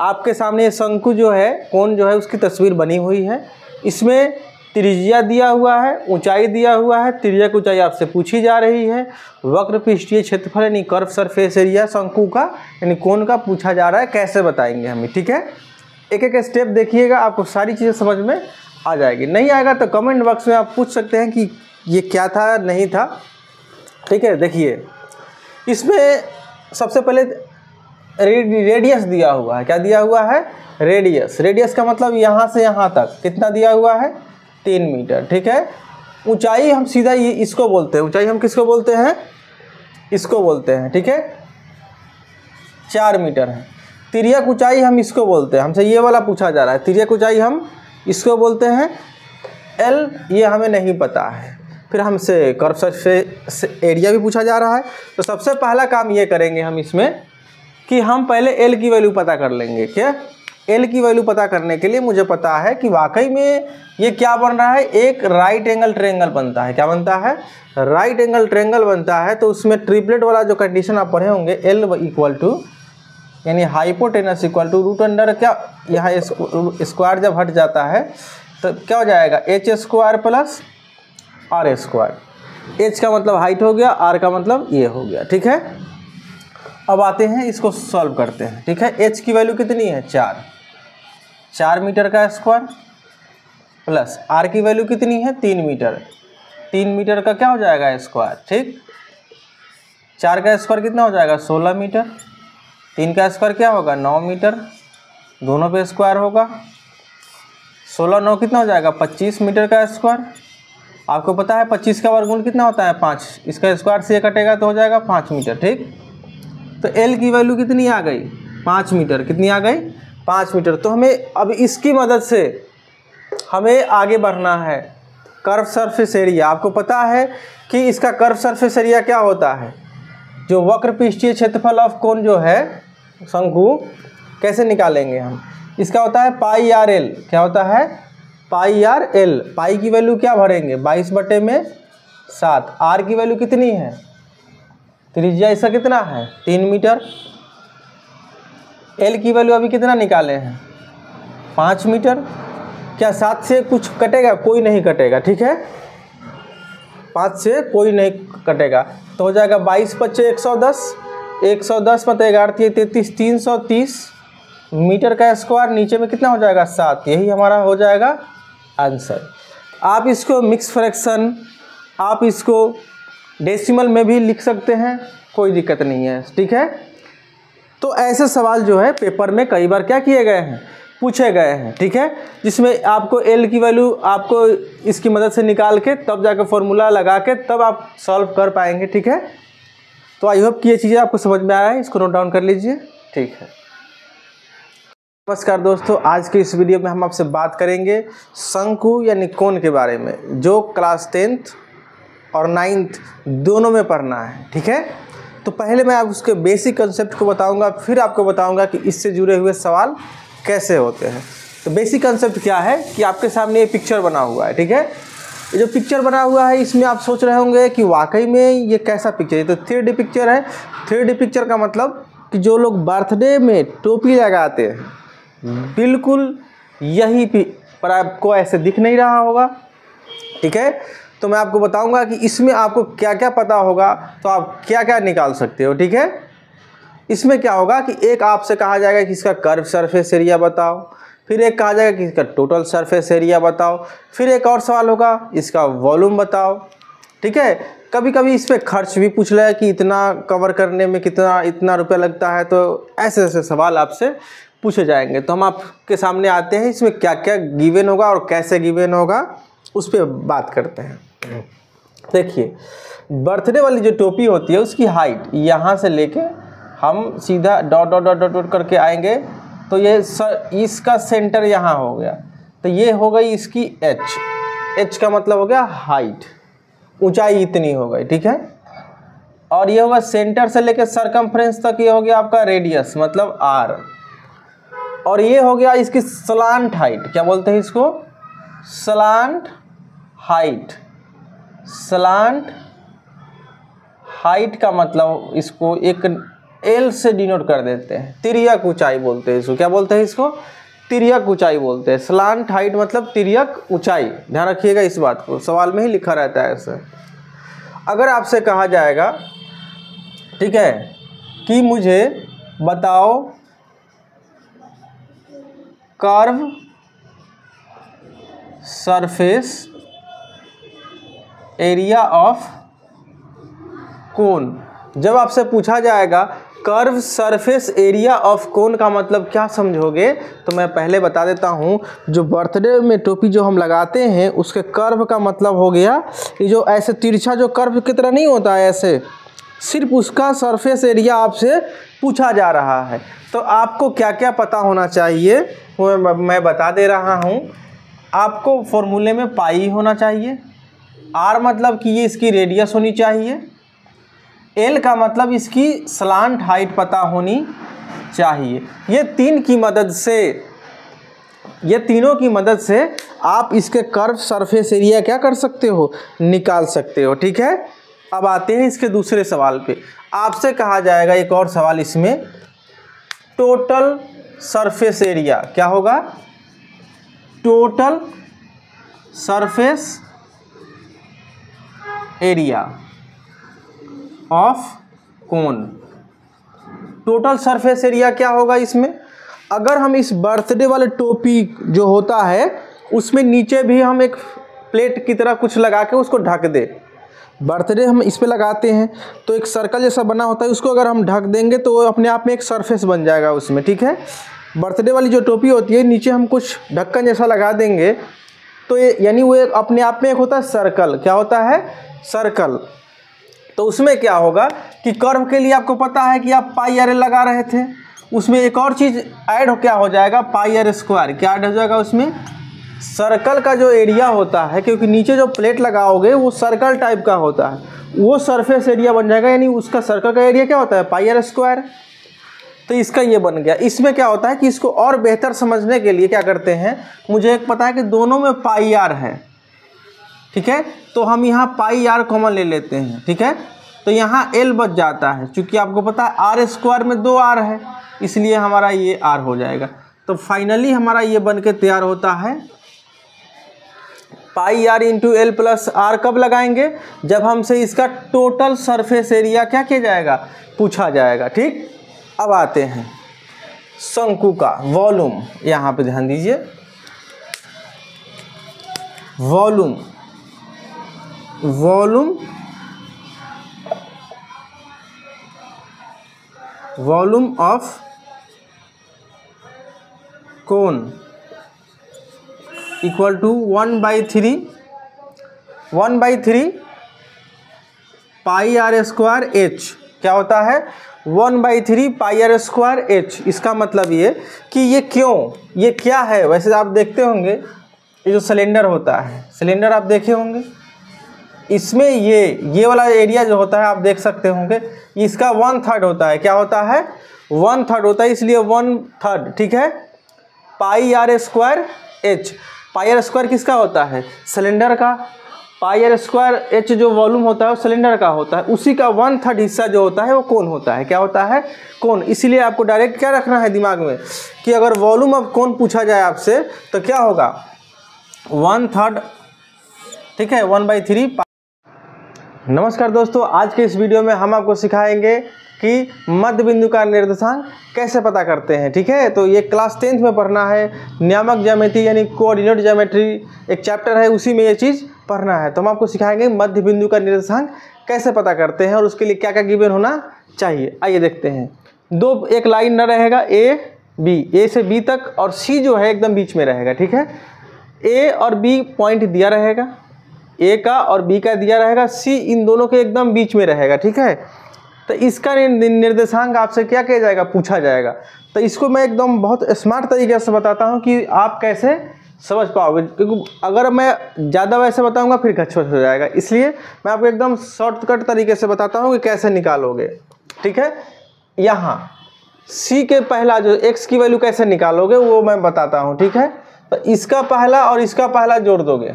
आपके सामने ये शंकु जो है, कोण जो है उसकी तस्वीर बनी हुई है। इसमें त्रिज्या दिया हुआ है, ऊंचाई दिया हुआ है। त्रिज्या की ऊंचाई आपसे पूछी जा रही है। वक्र पृष्ठीय क्षेत्रफल यानी कर्व सरफेस एरिया शंकु का यानी कोण का पूछा जा रहा है। कैसे बताएंगे हमें। ठीक है, एक एक स्टेप देखिएगा, आपको सारी चीज़ें समझ में आ जाएगी। नहीं आएगा तो कमेंट बॉक्स में आप पूछ सकते हैं कि ये क्या था नहीं था। ठीक है, देखिए इसमें सबसे पहले रेडियस दिया हुआ है। क्या दिया हुआ है रेडियस। रेडियस का मतलब यहाँ से यहाँ तक कितना दिया हुआ है 3 मीटर। ठीक है, ऊंचाई हम सीधा ये इसको बोलते हैं। ऊंचाई हम किसको बोलते हैं इसको बोलते हैं। ठीक है, 4 मीटर है। तिर्यक ऊंचाई हम इसको बोलते हैं। हमसे ये वाला पूछा जा रहा है। तिर्यक ऊंचाई हम इसको बोलते हैं एल, ये हमें नहीं पता है। फिर हमसे कर्व सरफेस एरिया भी पूछा जा रहा है। तो सबसे पहला काम ये करेंगे हम इसमें कि हम पहले एल की वैल्यू पता कर लेंगे। क्या एल की वैल्यू पता करने के लिए मुझे पता है कि वाकई में ये क्या बन रहा है, एक राइट एंगल ट्रायंगल बनता है। क्या बनता है राइट एंगल ट्रायंगल बनता है। तो उसमें ट्रिपलेट वाला जो कंडीशन आप पढ़े होंगे, एल इक्वल टू यानी hypotenuse equal to root under क्या, यहाँ स्क्वायर जब हट जाता है तो क्या हो जाएगा H square plus R square. H का मतलब हाइट हो गया, आर का मतलब ये हो गया। ठीक है, अब आते हैं इसको सॉल्व करते हैं। ठीक है, एच की वैल्यू कितनी है 4 मीटर का स्क्वायर प्लस आर की वैल्यू कितनी है 3 मीटर। 3 मीटर का क्या हो जाएगा स्क्वायर। ठीक, 4 का स्क्वायर कितना हो जाएगा 16 मीटर। 3 का स्क्वायर क्या होगा 9 मीटर, दोनों पे स्क्वायर होगा। 16 9 कितना हो जाएगा 25 मीटर का स्क्वायर। आपको पता है 25 का वर्गमूल कितना होता है 5, इसका स्क्वायर से कटेगा तो हो जाएगा 5 मीटर। ठीक, तो एल की वैल्यू कितनी आ गई 5 मीटर। कितनी आ गई 5 मीटर। तो हमें अब इसकी मदद से हमें आगे बढ़ना है। कर्व सरफेस एरिया, आपको पता है कि इसका कर्व सरफेस एरिया क्या होता है, जो वक्र पृष्ठीय क्षेत्रफल ऑफ कोण जो है शंकु, कैसे निकालेंगे हम। इसका होता है पाई आर एल। क्या होता है पाई आर एल। पाई की वैल्यू क्या भरेंगे 22/7। आर की वैल्यू कितनी है, त्रिज्या इसका कितना है 3 मीटर। एल की वैल्यू अभी कितना निकाले हैं 5 मीटर। क्या 7 से कुछ कटेगा, कोई नहीं कटेगा। ठीक है, 5 से कोई नहीं कटेगा तो हो जाएगा 22 × 110, 110 मतलब 11 33 330 मीटर का स्क्वायर। नीचे में कितना हो जाएगा 7। यही हमारा हो जाएगा आंसर। आप इसको मिक्स फ्रैक्शन, आप इसको डेसिमल में भी लिख सकते हैं, कोई दिक्कत नहीं है। ठीक है, तो ऐसे सवाल जो है पेपर में कई बार क्या किए गए हैं पूछे गए हैं। ठीक है, जिसमें आपको एल की वैल्यू आपको इसकी मदद से निकाल के तब जाकर फॉर्मूला लगा के तब आप सॉल्व कर पाएंगे। ठीक है, तो आई होप कि ये चीज़ें आपको समझ में आ रहा है, इसको नोट डाउन कर लीजिए। ठीक है, नमस्कार दोस्तों, आज के इस वीडियो में हम आपसे बात करेंगे शंकु यानी कोण के बारे में, जो क्लास 10th और 9th दोनों में पढ़ना है। ठीक है, तो पहले मैं आप उसके बेसिक कंसेप्ट को बताऊंगा, फिर आपको बताऊंगा कि इससे जुड़े हुए सवाल कैसे होते हैं। तो बेसिक कंसेप्ट क्या है कि आपके सामने ये पिक्चर बना हुआ है। ठीक है, ये जो पिक्चर बना हुआ है इसमें आप सोच रहे होंगे कि वाकई में ये कैसा पिक्चर है। तो 3D पिक्चर है। 3D पिक्चर का मतलब कि जो लोग बर्थडे में टोपी लगाते हैं, बिल्कुल यही पर आपको ऐसे दिख नहीं रहा होगा। ठीक है, तो मैं आपको बताऊंगा कि इसमें आपको क्या क्या पता होगा तो आप क्या क्या निकाल सकते हो। ठीक है, इसमें क्या होगा कि एक आपसे कहा जाएगा कि इसका कर्व सरफेस एरिया बताओ, फिर एक कहा जाएगा कि इसका टोटल सरफेस एरिया बताओ, फिर एक और सवाल होगा इसका वॉल्यूम बताओ। ठीक है, कभी कभी इस पर खर्च भी पूछ लिया कि इतना कवर करने में इतना रुपया लगता है। तो ऐसे ऐसे सवाल आपसे पूछे जाएंगे। तो हम आपके सामने आते हैं, इसमें क्या क्या गिवन होगा और कैसे गिवन होगा उस पर बात करते हैं। देखिए, बर्थडे वाली जो टोपी होती है उसकी हाइट यहाँ से लेके हम सीधा डॉट डॉट डॉट डॉट करके आएंगे तो ये इसका सेंटर यहाँ हो गया, तो ये हो गई इसकी एच का मतलब हो गया हाइट, ऊंचाई इतनी हो गई, ठीक है। और ये होगा सेंटर से लेके सरकमफ्रेंस तक, ये हो गया आपका रेडियस मतलब आर। और ये हो गया इसकी स्लांट हाइट, क्या बोलते हैं इसको, स्लांट हाइट। स्लांट हाइट का मतलब इसको एक एल से डिनोट कर देते हैं, तिर्यक ऊंचाई बोलते हैं इसको, क्या बोलते हैं इसको, तिर्यक ऊंचाई बोलते हैं। स्लांट हाइट मतलब तिर्यक ऊंचाई, ध्यान रखिएगा इस बात को, सवाल में ही लिखा रहता है ऐसे। अगर आपसे कहा जाएगा, ठीक है, कि मुझे बताओ curve surface area of cone, जब आपसे पूछा जाएगा curve surface area of cone का मतलब क्या समझोगे, तो मैं पहले बता देता हूँ। जो बर्थडे में टोपी जो हम लगाते हैं उसके कर्व का मतलब हो गया ये जो ऐसे तिरछा जो कर्व की तरह नहीं होता है ऐसे, सिर्फ उसका सरफेस एरिया आपसे पूछा जा रहा है। तो आपको क्या क्या पता होना चाहिए वो मैं बता दे रहा हूँ। आपको फॉर्मूले में पाई होना चाहिए, आर मतलब कि ये इसकी रेडियस होनी चाहिए, एल का मतलब इसकी स्लांट हाइट पता होनी चाहिए। ये तीनों की मदद से आप इसके कर्व सरफेस एरिया क्या कर सकते हो, निकाल सकते हो, ठीक है। अब आते हैं इसके दूसरे सवाल पे। आपसे कहा जाएगा एक और सवाल इसमें, टोटल सरफेस एरिया क्या होगा, total surface area of cone. Total surface area क्या होगा इसमें, अगर हम इस बर्थडे वाले टोपी जो होता है उसमें नीचे भी हम एक प्लेट की तरह कुछ लगा के उसको ढक दे, बर्थडे हम इस पे लगाते हैं तो एक सर्कल जैसा बना होता है, उसको अगर हम ढक देंगे तो वो अपने आप में एक सरफेस बन जाएगा उसमें, ठीक है। बर्थडे वाली जो टोपी होती है नीचे हम कुछ ढक्कन जैसा लगा देंगे तो ये यानी वो एक अपने आप में एक होता है सर्कल, क्या होता है, सर्कल। तो उसमें क्या होगा कि कर्व के लिए आपको पता है कि आप पाई आर लगा रहे थे, उसमें एक और चीज़ ऐड क्या हो जाएगा, पाई आर स्क्वायर, क्या ऐड हो जाएगा उसमें, सर्कल का जो एरिया होता है, क्योंकि नीचे जो प्लेट लगाओगे वो सर्कल टाइप का होता है, वो सरफेस एरिया बन जाएगा, यानी उसका सर्कल का एरिया क्या होता है, पाई आर स्क्वायर। तो इसका ये बन गया। इसमें क्या होता है कि इसको और बेहतर समझने के लिए क्या करते हैं, मुझे एक पता है कि दोनों में पाई आर है, ठीक है, तो हम यहाँ पाई आर कॉमन ले लेते हैं, ठीक है। तो यहाँ एल बच जाता है, क्योंकि आपको पता है आर स्क्वायर में 2 आर है, इसलिए हमारा ये आर हो जाएगा। तो फाइनली हमारा ये बन के तैयार होता है, pi R into L plus R कब लगाएंगे, जब हमसे इसका टोटल सरफेस एरिया क्या किया जाएगा, पूछा जाएगा, ठीक। अब आते हैं शंकु का वॉल्यूम, यहाँ पे ध्यान दीजिए, volume of cone equal to 1/3 pi R square H, क्या होता है 1/3 पाई आर स्क्वायर एच। इसका मतलब ये कि ये क्या है, वैसे आप देखते होंगे ये जो सिलेंडर होता है, सिलेंडर आप देखे होंगे, इसमें ये वाला एरिया जो होता है आप देख सकते होंगे, इसका 1/3 होता है, क्या होता है 1/3 होता है, इसलिए 1/3, ठीक है। Pi R square H, pi R square किसका होता है, सिलेंडर का, पाई आर स्क्वायर एच जो वॉल्यूम होता है वो सिलेंडर का होता है, उसी का 1/3 हिस्सा जो होता है वो कोन होता है, क्या होता है, कोन। इसीलिए आपको डायरेक्ट क्या रखना है दिमाग में कि अगर वॉल्यूम ऑफ कोन पूछा जाए आपसे तो क्या होगा 1/3, ठीक है, 1/3। नमस्कार दोस्तों, आज के इस वीडियो में हम आपको सिखाएंगे कि मध्य बिंदु का निर्देशांक कैसे पता करते हैं, ठीक है। तो ये क्लास 10th में पढ़ना है, नियामक ज्यामिति यानी कोऑर्डिनेट ज्योमेट्री एक चैप्टर है, उसी में ये चीज़ पढ़ना है। तो हम आपको सिखाएंगे मध्य बिंदु का निर्देशांक कैसे पता करते हैं और उसके लिए क्या क्या गिवन होना चाहिए। आइए देखते हैं। एक लाइन न रहेगा, ए बी, ए से बी तक, और सी जो है एकदम बीच में रहेगा। ठीक है, ए और बी पॉइंट दिया रहेगा, ए का और बी का दिया रहेगा, सी इन दोनों के एकदम बीच में रहेगा। ठीक है, तो इसका निर्देशांक आपसे क्या किया जाएगा, पूछा जाएगा। तो इसको मैं एकदम बहुत स्मार्ट तरीके से बताता हूँ कि आप कैसे समझ पाओगे, क्योंकि अगर मैं ज़्यादा वैसे बताऊँगा फिर घचघच हो जाएगा, इसलिए मैं आपको एकदम शॉर्टकट तरीके से बताता हूँ कि कैसे निकालोगे। ठीक है, यहाँ सी के पहला जो x की वैल्यू कैसे निकालोगे वो मैं बताता हूँ। ठीक है, तो इसका पहला और इसका पहला जोड़ दोगे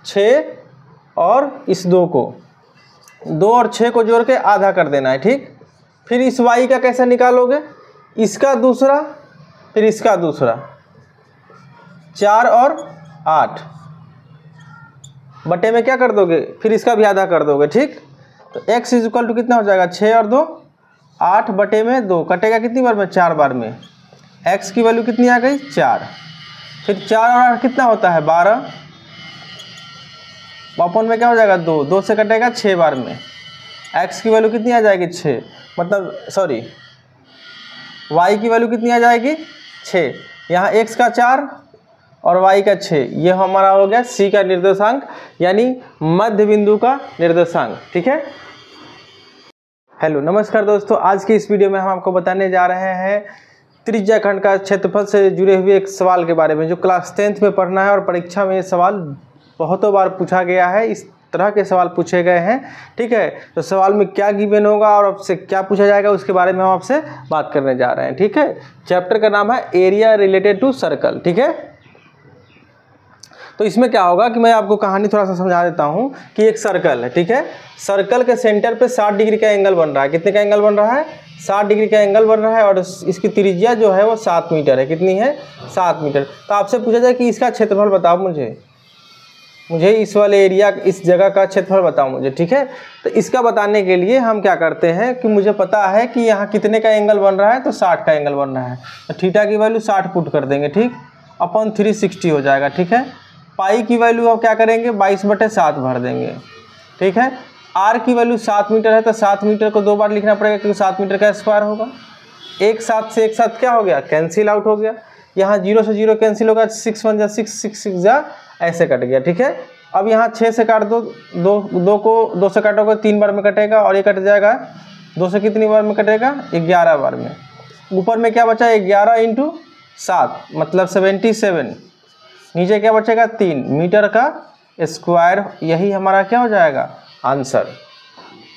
6 और इस 2 को, 2 और 6 को जोड़ के आधा कर देना है। ठीक, फिर इस y का कैसे निकालोगे, इसका दूसरा फिर इसका दूसरा, 4 और 8 बटे में क्या कर दोगे, फिर इसका भी आधा कर दोगे। ठीक, तो x इक्वल टू कितना हो जाएगा, 6 और 2 8 बटे में 2 कटेगा कितनी बार में, 4 बार में। x की वैल्यू कितनी आ गई, 4। फिर 4 और 8 कितना होता है, 12 अपन में क्या हो जाएगा, 2, 2 से कटेगा 6 बार में। x की वैल्यू कितनी आ जाएगी, 6, मतलब सॉरी y की वैल्यू कितनी आ जाएगी, 6। यहाँ x का 4 और y का 6, ये हमारा हो गया c का निर्देशांक, यानी मध्य बिंदु का निर्देशांक। ठीक है, हेलो नमस्कार दोस्तों, आज के इस वीडियो में हम आपको बताने जा रहे हैं त्रिज्या खंड का क्षेत्रफल से जुड़े हुए एक सवाल के बारे में, जो क्लास 10th में पढ़ना है और परीक्षा में ये सवाल बहुतों बार पूछा गया है। इस तरह के सवाल पूछे गए हैं। ठीक है, तो सवाल में क्या गिवन होगा और आपसे क्या पूछा जाएगा उसके बारे में हम आपसे बात करने जा रहे हैं। ठीक है, चैप्टर का नाम है एरिया रिलेटेड टू सर्कल। ठीक है, तो इसमें क्या होगा कि मैं आपको कहानी थोड़ा सा समझा देता हूँ कि एक सर्कल है। ठीक है, सर्कल के सेंटर पे 60 डिग्री का एंगल बन रहा है। कितने का एंगल बन रहा है, 60 डिग्री का एंगल बन रहा है, और इसकी त्रिज्या जो है वो 7 मीटर है। कितनी है, 7 मीटर। तो आपसे पूछा जाए कि इसका क्षेत्रफल बताओ मुझे इस वाले एरिया, इस जगह का क्षेत्रफल बताओ मुझे। ठीक है, तो इसका बताने के लिए हम क्या करते हैं कि मुझे पता है कि यहाँ कितने का एंगल बन रहा है, तो 60 का एंगल बन रहा है, तो थीटा की वैल्यू 60 पुट कर देंगे। ठीक, अपन 360 हो जाएगा। ठीक है, पाई की वैल्यू अब क्या करेंगे, 22/7 भर देंगे। ठीक है, आर की वैल्यू 7 मीटर है, तो 7 मीटर को 2 बार लिखना पड़ेगा क्योंकि 7 मीटर का स्क्वायर होगा। एक साथ से एक साथ क्या हो गया, कैंसिल आउट हो गया। यहाँ 0 से 0 कैंसिल होगा, 6 1 जा 6, 6 6 जा ऐसे कट गया। ठीक है, अब यहाँ 6 से काट दो, 2 को 2 से काटोगे 3 बार में कटेगा, और ये कट जाएगा 2 से कितनी बार में कटेगा, 11 बार में। ऊपर में क्या बचा, 11 × 7 मतलब 77। नीचे क्या बचेगा, 3 मीटर का स्क्वायर। यही हमारा क्या हो जाएगा, आंसर।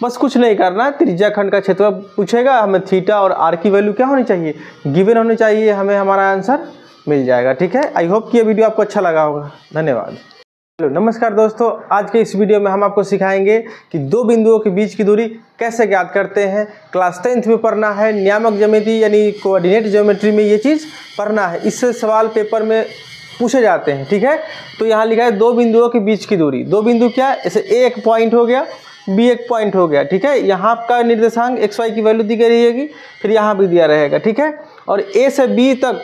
बस कुछ नहीं करना, त्रिज्या खंड का क्षेत्रफल पूछेगा, हमें थीटा और आर की वैल्यू क्या होनी चाहिए, गिवन होनी चाहिए, हमें हमारा आंसर मिल जाएगा। ठीक है, आई होप कि ये वीडियो आपको अच्छा लगा होगा। धन्यवाद। हेलो नमस्कार दोस्तों, आज के इस वीडियो में हम आपको सिखाएंगे कि दो बिंदुओं के बीच की दूरी कैसे ज्ञात करते हैं। क्लास 10th में पढ़ना है, नियामक ज्यामिति यानी कोऑर्डिनेट ज्योमेट्री में ये चीज़ पढ़ना है। इससे सवाल पेपर में पूछे जाते हैं। ठीक है, तो यहाँ लिखा है दो बिंदुओं के बीच की दूरी। दो बिंदु क्या, जैसे ए एक पॉइंट हो गया, बी एक पॉइंट हो गया। ठीक है, यहाँ का निर्देशांक एक्स वाई की वैल्यू दी गई रहेगी, फिर यहाँ भी दिया रहेगा। ठीक है, और ए से बी तक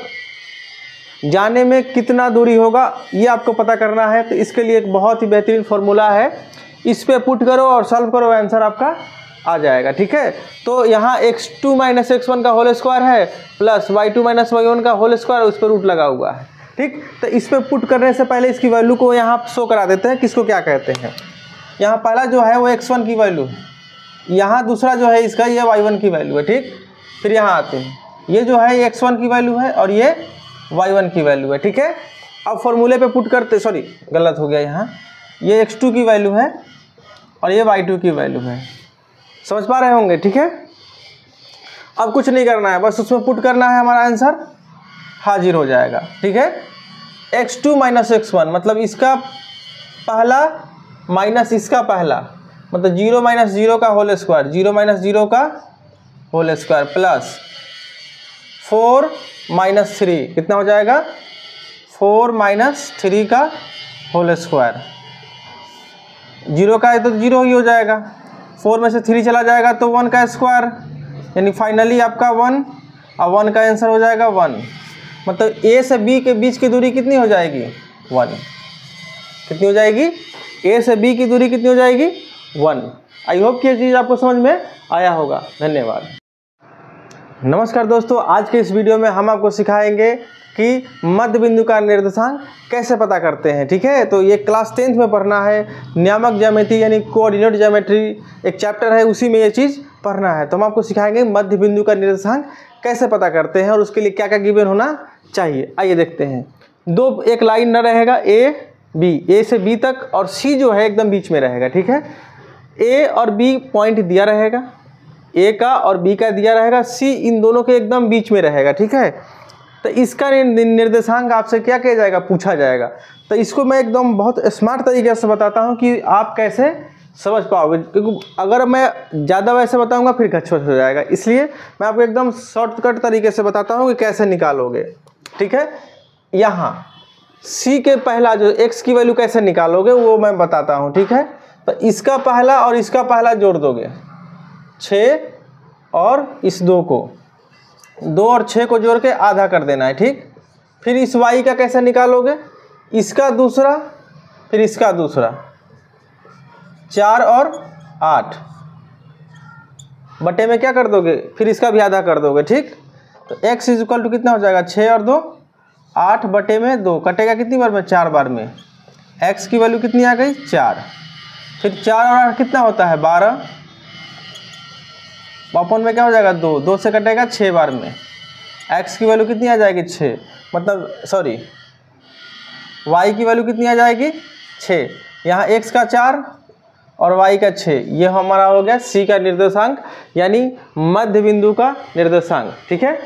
जाने में कितना दूरी होगा ये आपको पता करना है। तो इसके लिए एक बहुत ही बेहतरीन फॉर्मूला है, इस पे पुट करो और सॉल्व करो, आंसर आपका आ जाएगा। ठीक है, तो यहाँ x2 - x1 का होल स्क्वायर है प्लस y2 - y1 का होल स्क्वायर, उस पर रूट लगा हुआ है। ठीक, तो इस पे पुट करने से पहले इसकी वैल्यू को यहाँ शो करा देते हैं, किसको क्या कहते हैं। यहाँ पहला जो है वो x1 की वैल्यू है, यहाँ दूसरा जो है इसका ये y1 की वैल्यू है। ठीक, फिर यहाँ आते हैं, ये जो है ये x1 की वैल्यू है और ये y1 की वैल्यू है। ठीक है, अब फॉर्मूले पे पुट करते, सॉरी गलत हो गया, यहाँ ये x2 की वैल्यू है और ये y2 की वैल्यू है। समझ पा रहे होंगे। ठीक है, अब कुछ नहीं करना है, बस उसमें पुट करना है, हमारा आंसर हाजिर हो जाएगा। ठीक है, x2 - x1 मतलब इसका पहला माइनस इसका पहला, मतलब 0 - 0 का होल स्क्वायर, 0 - 0 का होल स्क्वायर प्लस 4 - 3 कितना हो जाएगा, 4 - 3 का होल स्क्वायर। 0 का है तो 0 ही हो जाएगा, 4 में से 3 चला जाएगा तो 1 का स्क्वायर, यानी फाइनली आपका 1, और 1 का आंसर हो जाएगा 1। मतलब ए से बी के बीच की दूरी कितनी हो जाएगी, 1। कितनी हो जाएगी, ए से बी की दूरी कितनी हो जाएगी, 1। आई होप कि ये चीज़ आपको समझ में आया होगा। धन्यवाद। नमस्कार दोस्तों, आज के इस वीडियो में हम आपको सिखाएंगे कि मध्य बिंदु का निर्देशांक कैसे पता करते हैं। ठीक है, तो ये क्लास 10th में पढ़ना है। नियामक ज्यामिति यानी कोऑर्डिनेट ज्योमेट्री एक चैप्टर है, उसी में ये चीज़ पढ़ना है। तो हम आपको सिखाएंगे मध्य बिंदु का निर्देशांक कैसे पता करते हैं और उसके लिए क्या क्या गिवन होना चाहिए। आइए देखते हैं। एक लाइन न रहेगा ए से बी तक, और सी जो है एकदम बीच में रहेगा। ठीक है, ए और बी पॉइंट दिया रहेगा, ए का और बी का दिया रहेगा, सी इन दोनों के एकदम बीच में रहेगा। ठीक है, तो इसका निर्देशांक आपसे क्या किया जाएगा, पूछा जाएगा। तो इसको मैं एकदम बहुत स्मार्ट तरीके से बताता हूँ कि आप कैसे समझ पाओगे, क्योंकि अगर मैं ज़्यादा वैसे बताऊँगा फिर गच्छोच हो जाएगा। इसलिए मैं आपको एकदम शॉर्टकट तरीके से बताता हूँ कि कैसे निकालोगे। ठीक है, यहाँ सी के पहला जो एक्स की वैल्यू कैसे निकालोगे वो मैं बताता हूँ। ठीक है, तो इसका पहला और इसका पहला जोड़ दोगे 6 और इस 2 और 6 को जोड़ के आधा कर देना है। ठीक, फिर इस y का कैसे निकालोगे, इसका दूसरा फिर इसका दूसरा, 4 और 8 बटे में क्या कर दोगे, फिर इसका भी आधा कर दोगे। ठीक, तो x इक्वल टू कितना हो जाएगा, 6 और 2 8 बटे में 2 कटेगा कितनी बार में, 4 बार में। x की वैल्यू कितनी आ गई, 4। फिर 4 और 8 कितना होता है, 12 अपन में क्या हो जाएगा, 2 से कटेगा 6 बार में। x की वैल्यू कितनी आ जाएगी, 6, मतलब सॉरी y की वैल्यू कितनी आ जाएगी, 6। यहाँ x का 4 और y का 6, ये हमारा हो गया c का निर्देशांक यानी मध्य बिंदु का निर्देशांक। ठीक है,